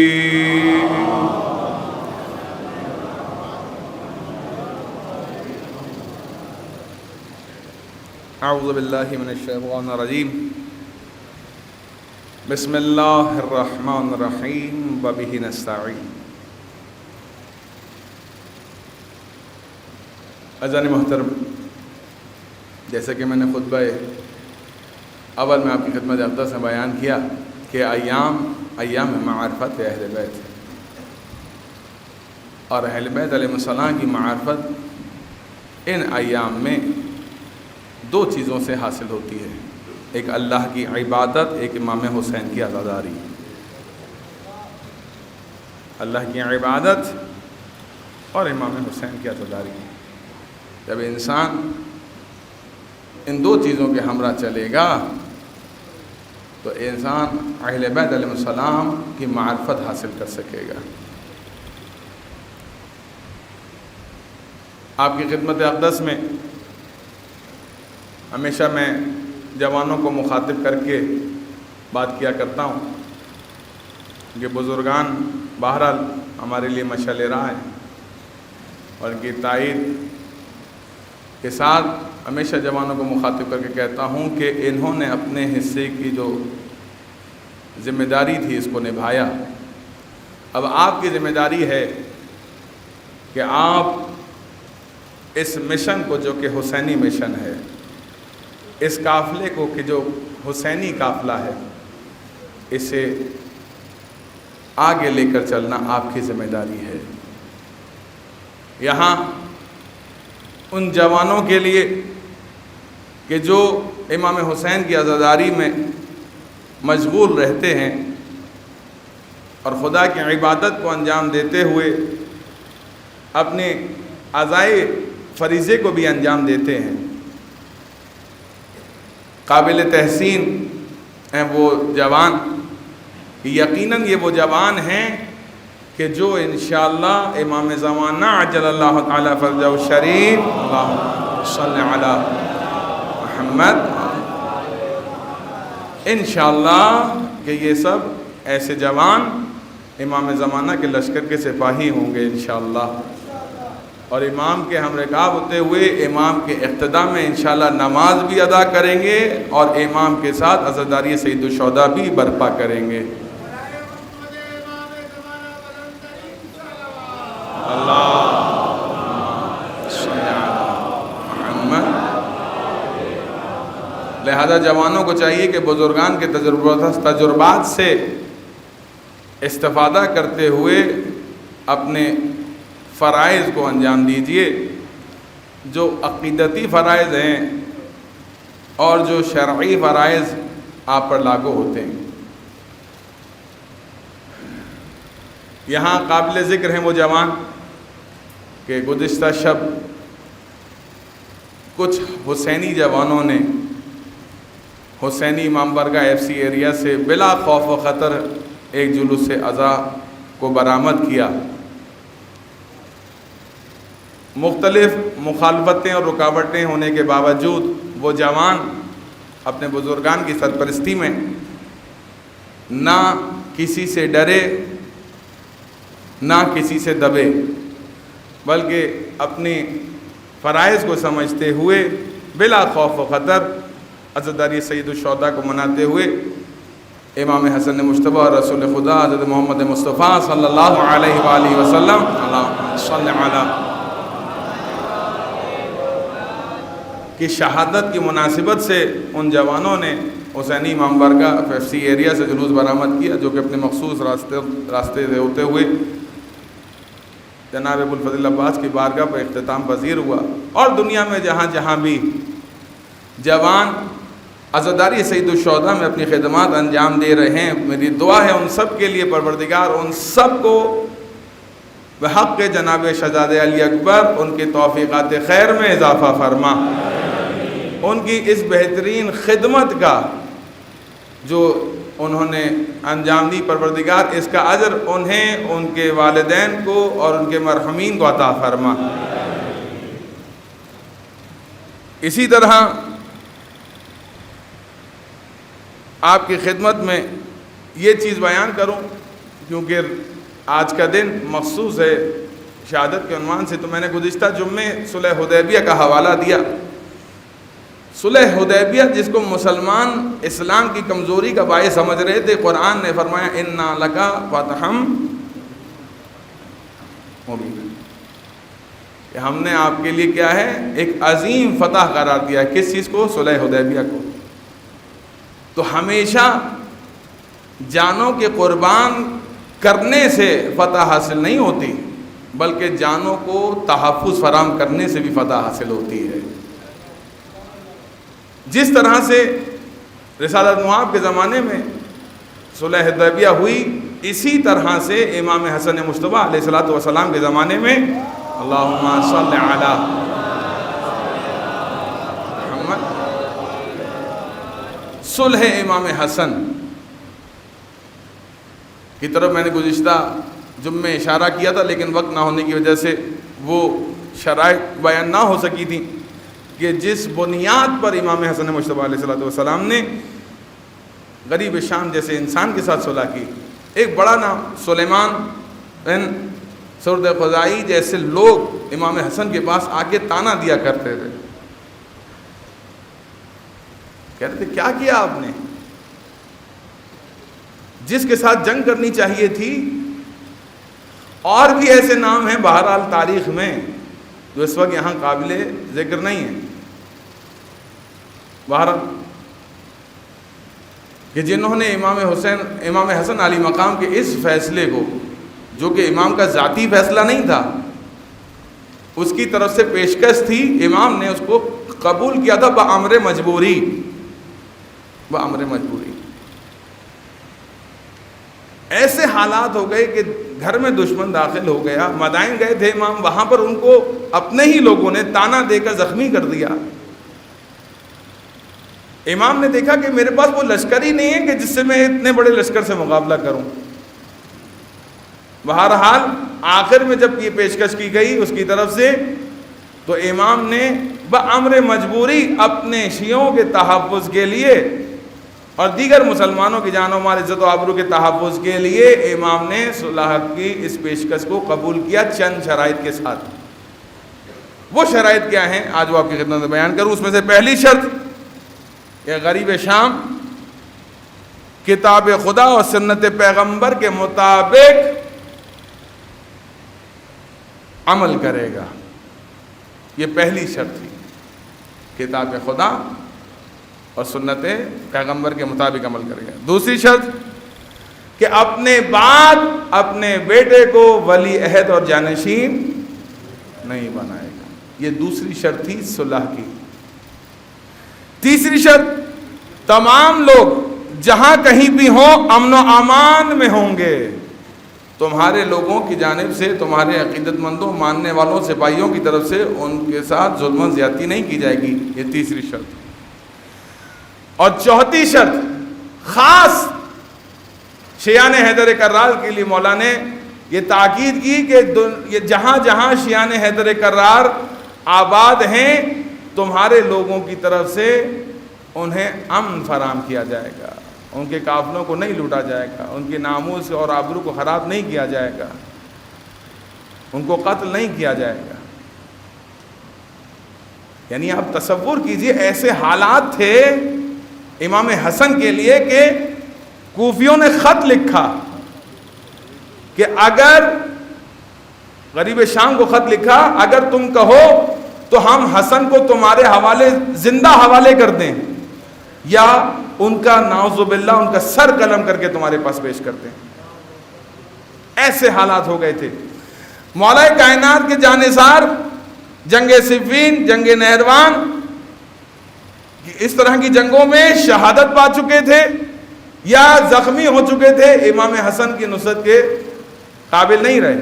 اعوذ باللہ من الشیطان الرجیم. بسم اللہ الرحمن الرحیم وبہ نستعین. عزیزان محترم، جیسا کہ میں نے خطبہ اول میں آپ کی خدمت اقدس میں بیان کیا کہ ایام معرفت اہل بیت اور اہل بیت علیہ السلام کی معرفت ان ایام میں دو چیزوں سے حاصل ہوتی ہے. ایک اللہ کی عبادت، ایک امام حسین کی عزاداری. اللہ کی عبادت اور امام حسین کی عزاداری. جب انسان ان دو چیزوں کے ہمراہ چلے گا تو انسان اہل بیت علیہ السلام کی معرفت حاصل کر سکے گا. آپ کی خدمت اقدس میں ہمیشہ میں جوانوں کو مخاطب کر کے بات کیا کرتا ہوں کہ بزرگان بہرحال ہمارے لیے مشعل راہ ہیں اور ان کی تائید کے ساتھ ہمیشہ جوانوں کو مخاطب کر کے کہتا ہوں کہ انہوں نے اپنے حصے کی جو ذمہ داری تھی اس کو نبھایا. اب آپ کی ذمہ داری ہے کہ آپ اس مشن کو جو کہ حسینی مشن ہے، اس قافلے کو کہ جو حسینی قافلہ ہے، اسے آگے لے کر چلنا آپ کی ذمہ داری ہے. یہاں ان جوانوں کے لیے کہ جو امام حسین کی عزاداری میں مشغول رہتے ہیں اور خدا کی عبادت کو انجام دیتے ہوئے اپنے عزائے فریضے کو بھی انجام دیتے ہیں، قابل تحسین ہیں وہ جوان. یقیناً یہ وہ جوان ہیں کہ جو انشاءاللہ امام زمانہ عجل اللہ تعالی فرجہ الشریف اللہم صلی علی محمد، انشاءاللہ کہ یہ سب ایسے جوان امام زمانہ کے لشکر کے سپاہی ہوں گے انشاءاللہ، اور امام کے ہم رکاب ہوتے ہوئے امام کے اقتداء میں انشاءاللہ نماز بھی ادا کریں گے اور امام کے ساتھ عزاداری سید الشہداء بھی برپا کریں گے. لہذا جوانوں کو چاہیے کہ بزرگان کے تجربات سے استفادہ کرتے ہوئے اپنے فرائض کو انجام دیجئے. جو عقیدتی فرائض ہیں اور جو شرعی فرائض آپ پر لاگو ہوتے ہیں. یہاں قابل ذکر ہیں وہ جوان کہ گزشتہ شب کچھ حسینی جوانوں نے حسینی امام برگاہ ایف سی ایریا سے بلا خوف و خطر ایک جلوس اضحیٰ کو برآمد کیا۔ مختلف مخالفتیں اور رکاوٹیں ہونے کے باوجود وہ جوان اپنے بزرگان کی سرپرستی میں نہ کسی سے ڈرے نہ کسی سے دبے، بلکہ اپنی فرائض کو سمجھتے ہوئے بلا خوف و خطر عزاداری سید الشہداء کو مناتے ہوئے امام حسن مجتبی اور رسول خدا حضرت محمد مصطفیٰ صلی اللہ علیہ وآلہ وسلم اللہم صل علی کی شہادت کی مناسبت سے ان جوانوں نے حسینی امام بارگاہ FFC ایریا سے جلوس برآمد کیا، جو کہ اپنے مخصوص راستے سے ہوتے ہوئے جناب ابوالفضل عباس کی بارگاہ پر اختتام پذیر ہوا۔ اور دنیا میں جہاں جہاں بھی جوان عزاداری سید الشہداء میں اپنی خدمات انجام دے رہے ہیں، میری دعا ہے ان سب کے لیے پروردگار ان سب کو بحق جناب شہزادہ علی اکبر ان کے توفیقات خیر میں اضافہ فرما، ان کی اس بہترین خدمت کا جو انہوں نے انجام دی پروردگار اس کا اجر انہیں، ان کے والدین کو اور ان کے مرحومین کو عطا فرما۔ اسی طرح آپ کی خدمت میں یہ چیز بیان کروں، کیونکہ آج کا دن مخصوص ہے شہادت کے عنوان سے، تو میں نے گزشتہ جمعے صلح حدیبیہ کا حوالہ دیا۔ صلح حدیبیہ جس کو مسلمان اسلام کی کمزوری کا باعث سمجھ رہے تھے، قرآن نے فرمایا اِنَّا لَكَ فَتْحًا مُبِينًا، کہ ہم نے آپ کے لیے کیا ہے ایک عظیم فتح قرار دیا ہے۔ کس چیز کو؟ صلح حدیبیہ کو۔ تو ہمیشہ جانوں کے قربان کرنے سے فتح حاصل نہیں ہوتی، بلکہ جانوں کو تحفظ فراہم کرنے سے بھی فتح حاصل ہوتی ہے۔ جس طرح سے رسالت معاب کے زمانے میں صلح حدیبیہ ہوئی، اسی طرح سے امام حسن مجتبی علیہ السلام کے زمانے میں اللہم صل علی محمد صلح امام حسن کی طرف میں نے گزشتہ جمعے اشارہ کیا تھا، لیکن وقت نہ ہونے کی وجہ سے وہ شرائط بیان نہ ہو سکی تھی کہ جس بنیاد پر امام حسن مجتبی علیہ السلام نے غریب شام جیسے انسان کے ساتھ صلح کی۔ ایک بڑا نام سلیمان بن سرد خزائی جیسے لوگ امام حسن کے پاس آ کے تانا دیا کرتے تھے، کہتے تھے کیا کیا آپ نے؟ جس کے ساتھ جنگ کرنی چاہیے تھی۔ اور بھی ایسے نام ہیں بہرحال تاریخ میں جو اس وقت یہاں قابل ذکر نہیں ہے، بہرحال کہ جنہوں نے امام حسن علی مقام کے اس فیصلے کو، جو کہ امام کا ذاتی فیصلہ نہیں تھا، اس کی طرف سے پیشکش تھی، امام نے اس کو قبول کیا تھا بامر مجبوری۔ ایسے حالات ہو گئے کہ گھر میں دشمن داخل ہو گیا، مدائن گئے تھے امام، وہاں پر ان کو اپنے ہی لوگوں نے تانا دے کر زخمی کر دیا۔ امام نے دیکھا کہ میرے پاس وہ لشکر ہی نہیں ہے کہ جس سے میں اتنے بڑے لشکر سے مقابلہ کروں۔ بہرحال آخر میں جب یہ پیشکش کی گئی اس کی طرف سے، تو امام نے بامر مجبوری اپنے شیعوں کے تحفظ کے لیے اور دیگر مسلمانوں کی جان و مال عزت و آبرو کے تحفظ کے لیے امام نے صلح کی اس پیشکش کو قبول کیا چند شرائط کے ساتھ۔ وہ شرائط کیا ہیں آج وہ آپ کی خدمت میں بیان کروں۔ اس میں سے پہلی شرط کہ غریب شام کتاب خدا اور سنت پیغمبر کے مطابق عمل کرے گا، یہ پہلی شرط تھی، کتاب خدا اور سنت پیغمبر کے مطابق عمل کرے گا۔ دوسری شرط کہ اپنے بعد اپنے بیٹے کو ولی عہد اور جانشین نہیں بنائے گا، یہ دوسری شرط تھی صلح کی۔ تیسری شرط تمام لوگ جہاں کہیں بھی ہوں امن و امان میں ہوں گے، تمہارے لوگوں کی جانب سے، تمہارے عقیدت مندوں ماننے والوں سپاہیوں کی طرف سے ان کے ساتھ ظلم و زیادتی نہیں کی جائے گی، یہ تیسری شرط۔ اور چوتھی شرط خاص شیعان حیدر کرار کے لیے مولا نے یہ تاکید کی کہ یہ جہاں جہاں شیعان حیدر کرار آباد ہیں تمہارے لوگوں کی طرف سے انہیں امن فراہم کیا جائے گا، ان کے قافلوں کو نہیں لوٹا جائے گا، ان کے ناموس اور آبرو کو خراب نہیں کیا جائے گا، ان کو قتل نہیں کیا جائے گا۔ یعنی آپ تصور کیجئے ایسے حالات تھے امام حسن کے لیے کہ کوفیوں نے خط لکھا کہ اگر غریب شام کو خط لکھا اگر تم کہو تو ہم حسن کو تمہارے حوالے زندہ حوالے کر دیں یا ان کا نعوذ باللہ ان کا سر قلم کر کے تمہارے پاس پیش کر دیں۔ ایسے حالات ہو گئے تھے۔ مولا کائنات کے جانثار جنگ صفین، جنگ نہروان، اس طرح کی جنگوں میں شہادت پا چکے تھے یا زخمی ہو چکے تھے، امام حسن کی نصرت کے قابل نہیں رہے،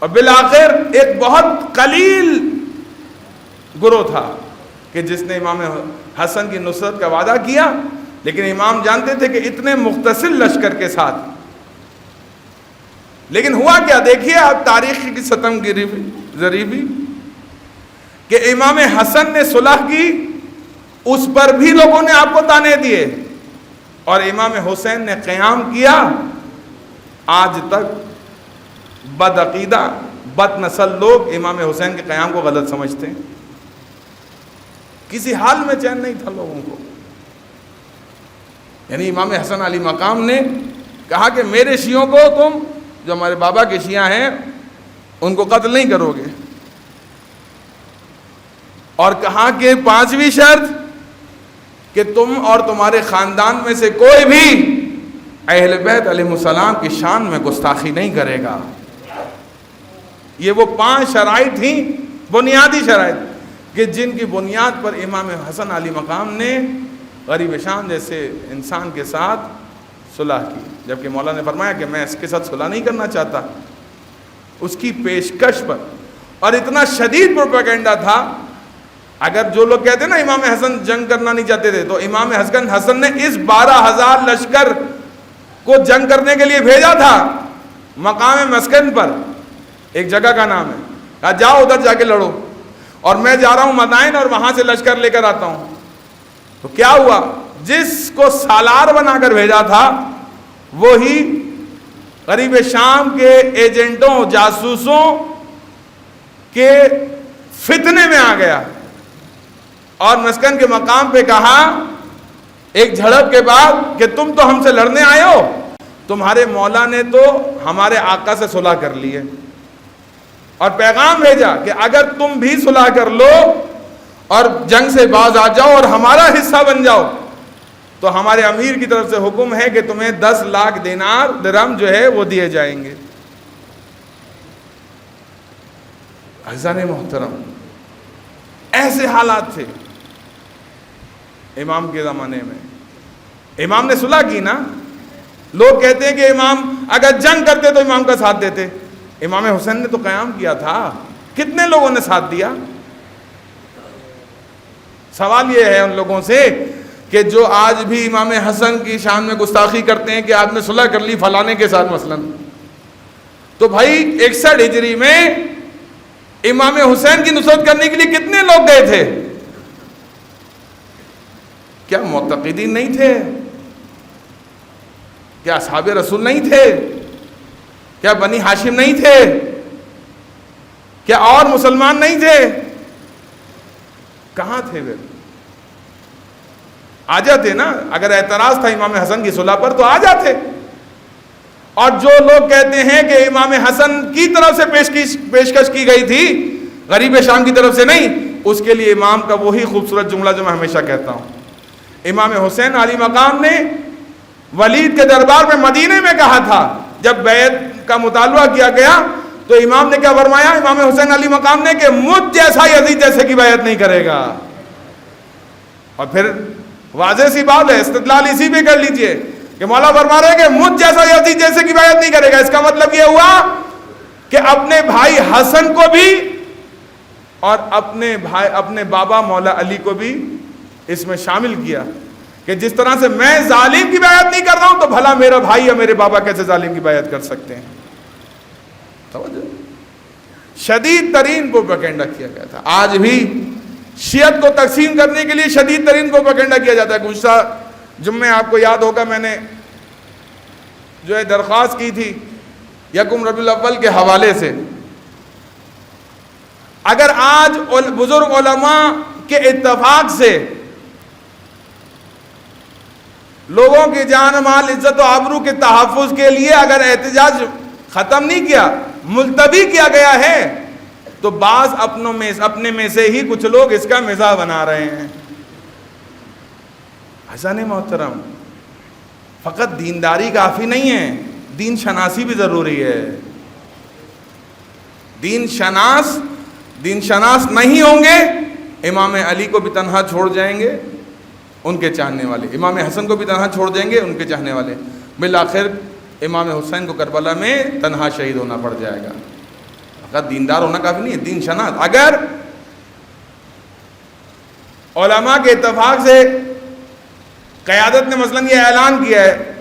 اور بالآخر ایک بہت قلیل گروہ تھا کہ جس نے امام حسن کی نصرت کا وعدہ کیا، لیکن امام جانتے تھے کہ اتنے مختصر لشکر کے ساتھ، لیکن ہوا کیا دیکھیے آپ تاریخ کی ستم گیری ظریفی کہ امام حسن نے صلح کی، اس پر بھی لوگوں نے آپ کو تانے دیے، اور امام حسین نے قیام کیا۔ آج تک بد عقیدہ بد نسل لوگ امام حسین کے قیام کو غلط سمجھتے ہیں، کسی حال میں چین نہیں تھا لوگوں کو۔ یعنی امام حسن علی مقام نے کہا کہ میرے شیعوں کو تم جو ہمارے بابا کے شیعہ ہیں ان کو قتل نہیں کرو گے، اور کہا کہ پانچویں شرط کہ تم اور تمہارے خاندان میں سے کوئی بھی اہل بیت علیہ السلام کی شان میں گستاخی نہیں کرے گا۔ یہ وہ 5 شرائط تھیں، بنیادی شرائط، کہ جن کی بنیاد پر امام حسن علی مقام نے غریب شام جیسے انسان کے ساتھ صلح کی، جبکہ مولا نے فرمایا کہ میں اس کے ساتھ صلح نہیں کرنا چاہتا۔ اس کی پیشکش پر، اور اتنا شدید پروپیگنڈا تھا، اگر جو لوگ کہتے ہیں نا امام حسن جنگ کرنا نہیں چاہتے تھے، تو امام حسن نے اس 12,000 لشکر کو جنگ کرنے کے لیے بھیجا تھا مقام مسکن پر، ایک جگہ کا نام ہے، کہا جاؤ ادھر جا کے لڑو، اور میں جا رہا ہوں مدائن اور وہاں سے لشکر لے کر آتا ہوں۔ تو کیا ہوا، جس کو سالار بنا کر بھیجا تھا وہی غریب شام کے ایجنٹوں جاسوسوں کے فتنے میں آ گیا، اور مسکن کے مقام پہ کہا ایک جھڑپ کے بعد کہ تم تو ہم سے لڑنے آئے ہو، تمہارے مولا نے تو ہمارے آقا سے صلح کر لی ہے، اور پیغام بھیجا کہ اگر تم بھی صلح کر لو اور جنگ سے باز آ جاؤ اور ہمارا حصہ بن جاؤ تو ہمارے امیر کی طرف سے حکم ہے کہ تمہیں 10 لاکھ دینار درہم جو ہے وہ دیے جائیں گے۔ عزیزان محترم، ایسے حالات تھے امام کے زمانے میں۔ امام نے صلح کی نا، لوگ کہتے ہیں کہ امام اگر جنگ کرتے تو امام کا ساتھ دیتے، امام حسین نے تو قیام کیا تھا، کتنے لوگوں نے ساتھ دیا؟ سوال یہ ہے ان لوگوں سے کہ جو آج بھی امام حسن کی شان میں گستاخی کرتے ہیں کہ آپ نے صلح کر لی فلانے کے ساتھ مثلا، تو بھائی 61 ہجری میں امام حسین کی نصرت کرنے کے لیے کتنے لوگ گئے تھے؟ کیا معتقدین نہیں تھے؟ کیا اصحاب رسول نہیں تھے؟ کیا بنی ہاشم نہیں تھے؟ کیا اور مسلمان نہیں تھے؟ کہاں تھے وہ؟ آ جاتے نا، اگر اعتراض تھا امام حسن کی صلح پر تو آ جاتے۔ اور جو لوگ کہتے ہیں کہ امام حسن کی طرف سے پیشکش کی گئی تھی، غریب شام کی طرف سے نہیں، اس کے لیے امام کا وہی خوبصورت جملہ جو میں ہمیشہ کہتا ہوں، امام حسین علی مقام نے ولید کے دربار میں مدینے میں کہا تھا، جب بیعت کا مطالبہ کیا گیا تو امام نے کیا فرمایا، امام حسین علی مقام نے، کہ مجھ جیسا یزید جیسے کی بیعت نہیں کرے گا۔ اور پھر واضح سی بات ہے، استدلال اسی پہ کر لیجئے کہ مولا فرما رہے ہیں کہ مجھ جیسا یزید جیسے کی بیعت نہیں کرے گا۔ اس کا مطلب یہ ہوا کہ اپنے بھائی حسن کو بھی اور اپنے بابا مولا علی کو بھی اس میں شامل کیا کہ جس طرح سے میں ظالم کی بیعت نہیں کر رہا ہوں تو بھلا میرا بھائی یا میرے بابا کیسے ظالم کی بیعت کر سکتے ہیں. توجہ. شدید ترین پروپیگنڈا کیا گیا تھا. آج بھی شیعت کو تقسیم کرنے کے لیے شدید ترین پروپیگنڈا کیا جاتا ہے. گزشتہ جمعے آپ کو یاد ہوگا میں نے جو ہے درخواست کی تھی یکم ربیع الاول کے حوالے سے. اگر آج بزرگ علماء کے اتفاق سے لوگوں کی جان مال عزت و آبرو کے تحفظ کے لیے اگر احتجاج ختم نہیں کیا ملتوی کیا گیا ہے تو بعض اپنے میں سے ہی کچھ لوگ اس کا مزاح بنا رہے ہیں. حسن محترم فقط دینداری کافی نہیں ہے, دین شناسی بھی ضروری ہے. دین شناس نہیں ہوں گے امام علی کو بھی تنہا چھوڑ جائیں گے ان کے چاہنے والے, امام حسن کو بھی تنہا چھوڑ دیں گے ان کے چاہنے والے, بالآخر امام حسین کو کربلا میں تنہا شہید ہونا پڑ جائے گا. فقط دیندار ہونا کافی نہیں ہے, دین شناس. اگر علماء کے اتفاق سے قیادت نے مثلا یہ اعلان کیا ہے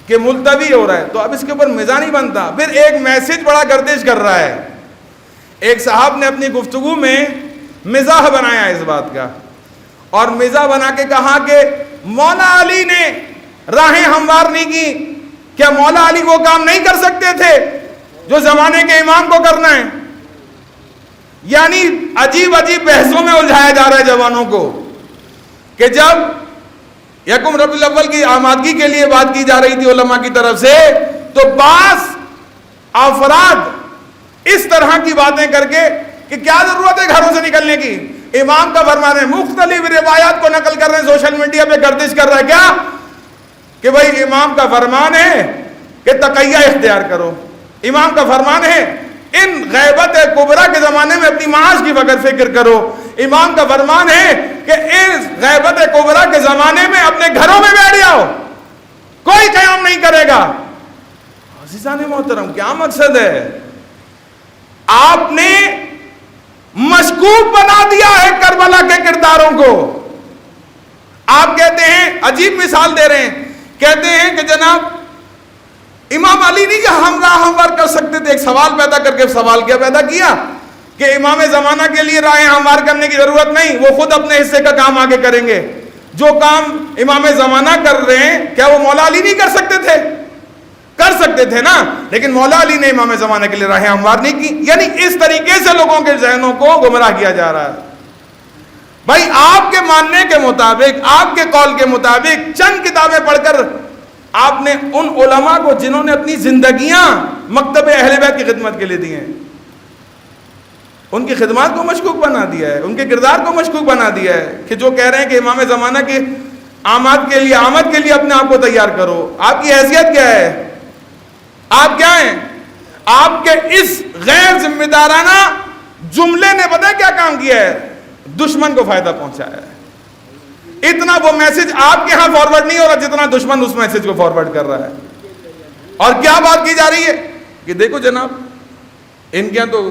کہ ملتوی ہو رہا ہے تو اب اس کے اوپر مزاح نہیں بنتا. پھر ایک میسج بڑا گردش کر رہا ہے. ایک صاحب نے اپنی گفتگو میں مزاح بنایا اس بات کا, اور مزاح بنا کے کہا کہ مولا علی نے راہیں ہموار نہیں کی. کیا مولا علی وہ کام نہیں کر سکتے تھے جو زمانے کے امام کو کرنا ہے؟ یعنی عجیب عجیب بحثوں میں الجھایا جا رہا ہے جوانوں کو کہ جب یکم ربیع الاول کی آمادگی کے لیے بات کی جا رہی تھی علماء کی طرف سے تو بعض افراد اس طرح کی باتیں کر کے کہ کیا ضرورت ہے گھروں سے نکلنے کی, امام کا فرمان ہے, مختلف روایات کو نقل کر رہے ہیں, سوشل میڈیا پہ گردش کر رہا ہے کیا کہ بھائی امام کا فرمان ہے کہ تقیہ اختیار کرو, امام کا فرمان ہے ان غیبت کبریٰ کے زمانے میں اپنی معاش کی فکر کرو, امام کا فرمان ہے کہ اس غیبت کبریٰ کے زمانے میں اپنے گھروں میں بیٹھ جاؤ, کوئی قیام نہیں کرے گا. عزیزان محترم کیا مقصد ہے؟ آپ نے مشکوک بنا دیا ہے کربلا کے کرداروں کو. آپ کہتے ہیں, عجیب مثال دے رہے ہیں, کہتے ہیں کہ جناب امام علی نہیں کہ ہم راہ ہموار کر سکتے تھے. ایک سوال پیدا کر کے سوال کیا پیدا کیا کہ امام زمانہ کے لیے راہیں ہموار کرنے کی ضرورت نہیں, وہ خود اپنے حصے کا کام آگے کریں گے. جو کام امام زمانہ کر رہے ہیں کیا وہ مولا علی نہیں کر سکتے تھے؟ کر سکتے تھے نا, لیکن مولا علی نے امام زمانہ کے لیے راہیں ہموار نہیں کی. یعنی اس طریقے سے لوگوں کے ذہنوں کو گمراہ کیا جا رہا ہے. بھائی آپ کے ماننے کے مطابق, آپ کے قول کے مطابق چند کتابیں پڑھ کر آپ نے ان علماء کو جنہوں نے اپنی زندگیاں مکتب اہل بیت کی خدمت کے لیے دی ہیں ان کی خدمات کو مشکوک بنا دیا ہے, ان کے کردار کو مشکوک بنا دیا ہے کہ جو کہہ رہے ہیں کہ امام زمانہ کی آمد کے لیے اپنے آپ کو تیار کرو. آپ کی حیثیت کیا ہے؟ آپ کیا ہیں؟ آپ کے اس غیر ذمہ دارانہ جملے نے پتہ کیا کام کیا ہے؟ دشمن کو فائدہ پہنچایا ہے. اتنا وہ میسج آپ کے ہاں فارورڈ نہیں ہو رہا جتنا دشمن اس میسج کو فارورڈ کر رہا ہے. اور کیا بات کی جا رہی ہے کہ دیکھو جناب ان کے تو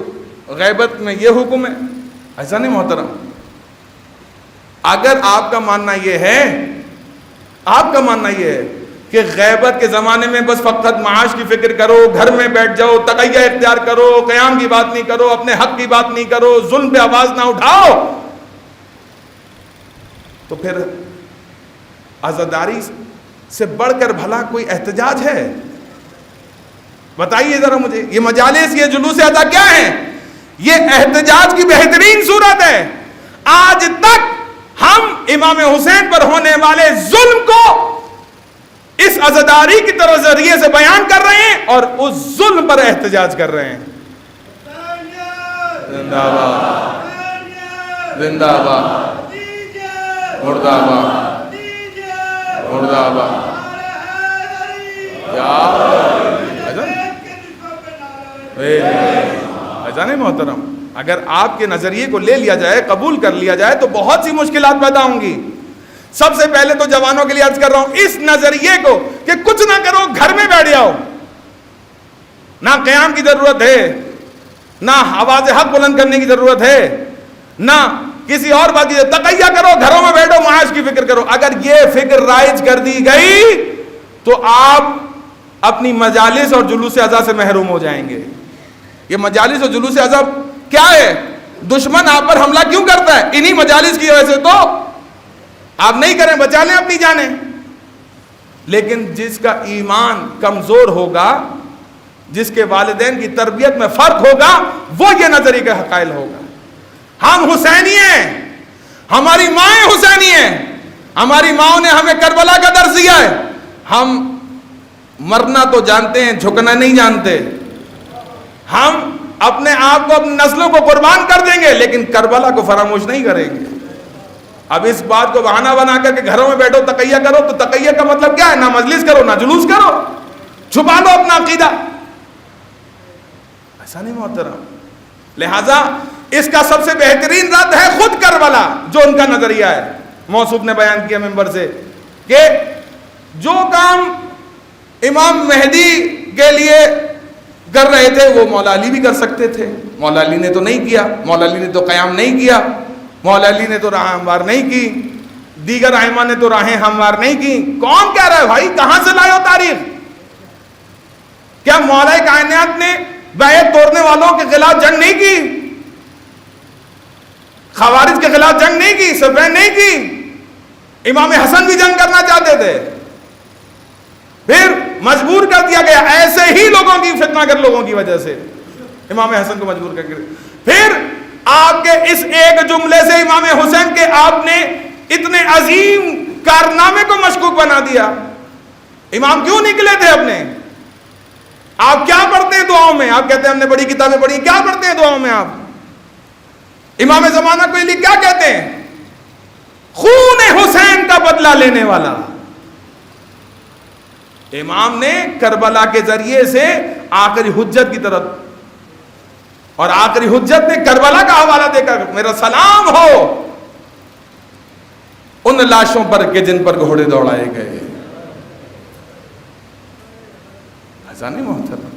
غیبت میں یہ حکم ہے. ایسا نہیں محترم, اگر آپ کا ماننا یہ ہے کہ غیبت کے زمانے میں بس فقط معاش کی فکر کرو, گھر میں بیٹھ جاؤ, تقیہ اختیار کرو, قیام کی بات نہیں کرو, اپنے حق کی بات نہیں کرو, ظلم پہ آواز نہ اٹھاؤ, تو پھر عزاداری سے بڑھ کر بھلا کوئی احتجاج ہے؟ بتائیے ذرا مجھے. یہ مجالس, یہ جلوس ادا کیا ہے؟ یہ احتجاج کی بہترین صورت ہے. آج تک ہم امام حسین پر ہونے والے ظلم کو اس عزاداری کی طرف ذریعے سے بیان کر رہے ہیں اور اس ظلم پر احتجاج کر رہے ہیں. زندہ باد, زندہ باد, مرد آباد, مرد آباد. ایسا نہیں محترم, اگر آپ کے نظریے کو لے لیا جائے, قبول کر لیا جائے تو بہت سی مشکلات پیدا ہوں گی. سب سے پہلے تو جوانوں کے لیے عرض کر رہا ہوں, اس نظریے کو کہ کچھ نہ کرو, گھر میں بیٹھ جاؤ, نہ قیام کی ضرورت ہے, نہ آواز حق بلند کرنے کی ضرورت ہے, نہ کسی اور بات کی تقیہ کرو، گھروں میں بیٹھو، معاش کی فکر کرو. اگر یہ فکر رائج کر دی گئی تو آپ اپنی مجالس اور جلوس عزا سے محروم ہو جائیں گے. یہ مجالس اور جلوس عزا کیا ہے؟ دشمن آپ پر حملہ کیوں کرتا ہے؟ انہی مجالس کی وجہ سے. تو آپ نہیں کریں، بچا لیں اپنی جانیں. لیکن جس کا ایمان کمزور ہوگا، جس کے والدین کی تربیت میں فرق ہوگا، وہ یہ نظریے کا حقائل ہوگا. ہم حسینی ہیں، ہماری مائیں حسینی ہیں، ہماری ماؤں نے ہمیں کربلا کا درس دیا ہے. ہم مرنا تو جانتے ہیں، جھکنا نہیں جانتے. ہم اپنے آپ کو، اپنی نسلوں کو قربان کر دیں گے، لیکن کربلا کو فراموش نہیں کریں گے. اب اس بات کو بہانہ بنا کر کے گھروں میں بیٹھو تقیہ کرو، تو تقیہ کا مطلب کیا ہے؟ نہ مجلس کرو، نہ جلوس کرو، چھپا لو اپنا عقیدہ. ایسا نہیں محترم. لہذا اس کا سب سے بہترین رد ہے خود کربلا، جو ان کا نظریہ ہے. موصوف نے بیان کیا منبر سے کہ جو کام امام مہدی کے لیے کر رہے تھے وہ مولا علی بھی کر سکتے تھے. مولا علی نے تو نہیں کیا، مولا علی نے تو قیام نہیں کیا، مولا علی نے تو راہ ہموار نہیں کی، دیگر ائمہ نے تو راہیں ہموار نہیں کی. کون کہہ رہا ہے بھائی؟ کہاں سے لائے ہو تاریخ؟ کیا مولا کائنات نے بیعت توڑنے والوں کے خلاف جنگ نہیں کی؟ خوارج کے خلاف جنگ نہیں کی؟ صفین نہیں کی؟ امام حسن بھی جنگ کرنا چاہتے تھے، پھر مجبور کر دیا گیا ایسے ہی لوگوں کی فتنہ گر لوگوں کی وجہ سے. امام حسن کو مجبور کر کے پھر آپ کے اس ایک جملے سے امام حسین کے آپ نے اتنے عظیم کارنامے کو مشکوک بنا دیا. امام کیوں نکلے تھے اپنے؟ آپ کیا پڑھتے ہیں دعاؤں میں؟ آپ کہتے ہیں ہم نے بڑی کتابیں پڑھی، کیا پڑھتے ہیں دعاؤں میں آپ؟ امام زمانہ کو لیے کیا کہتے ہیں؟ خون حسین کا بدلہ لینے والا. امام نے کربلا کے ذریعے سے آخری حجت کی طرف، اور آخری حجت نے کربلا کا حوالہ دے کر میرا سلام ہو ان لاشوں پر کہ جن پر گھوڑے دوڑائے گئے. ایسا نہیں محترم.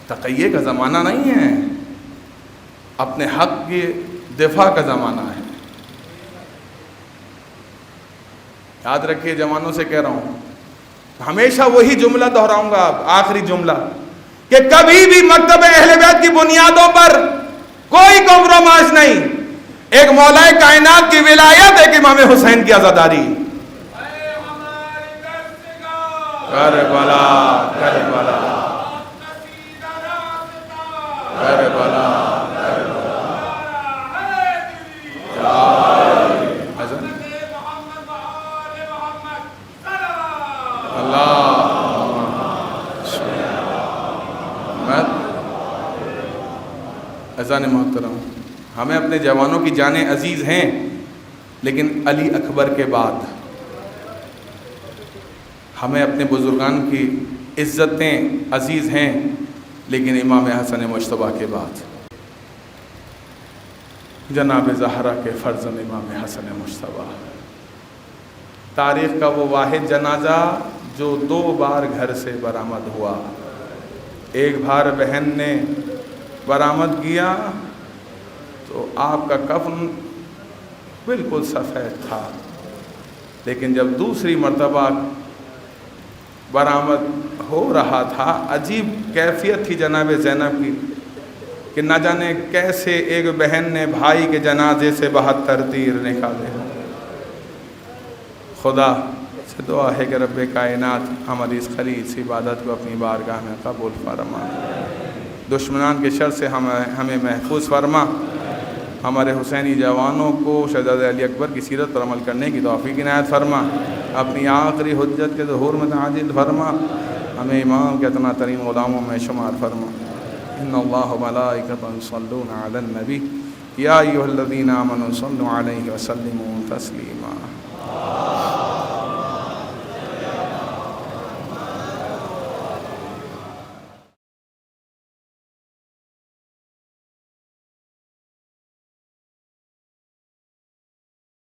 تقیہ کا زمانہ نہیں ہے، اپنے حق کے دفاع کا زمانہ ہے. یاد رکھیے، جوانوں سے کہہ رہا ہوں، ہمیشہ وہی جملہ دہراؤں گا، آخری جملہ، کہ کبھی بھی مکتب اہل بیت کی بنیادوں پر کوئی کمپرومائز نہیں. ایک مولا کائنات کی ولایت، ایک امام حسین کی عزاداری. کربلا کربلا کربلا اذان محترم. ہمیں اپنے جوانوں کی جانیں عزیز ہیں، لیکن علی اکبر کے بعد ہمیں اپنے بزرگان کی عزتیں عزیز ہیں، لیکن امام حسن مجتبیٰ کے بعد جناب زہرا کے فرزند امام حسن مجتبیٰ، تاریخ کا وہ واحد جنازہ جو 2 بار گھر سے برآمد ہوا. ایک بار بہن نے برآمد کیا تو آپ کا کفن بالکل سفید تھا، لیکن جب دوسری مرتبہ برآمد ہو رہا تھا، عجیب کیفیت تھی جناب زینب کی کہ نہ جانے کیسے ایک بہن نے بھائی کے جنازے سے 72 تیر نکالے. خدا سے دعا ہے کہ رب کائنات ہماری اس خلیص عبادت کو اپنی بارگاہ میں قبول فرما، دشمنان کے شر سے ہمیں محفوظ فرما، ہمارے حسینی جوانوں کو شہزادہ علی اکبر کی سیرت پر عمل کرنے کی توفیق عنایت فرما، اپنی آخری حجت کے ظہور میں تعجیل فرما، ہمیں امام کے اتنا ترین غلاموں میں شمار فرما. ان اللہ و ملائکتہ یصلون علی النبی یا ایھا الذین آمنوا صلوا علیہ وسلموا تسلیما.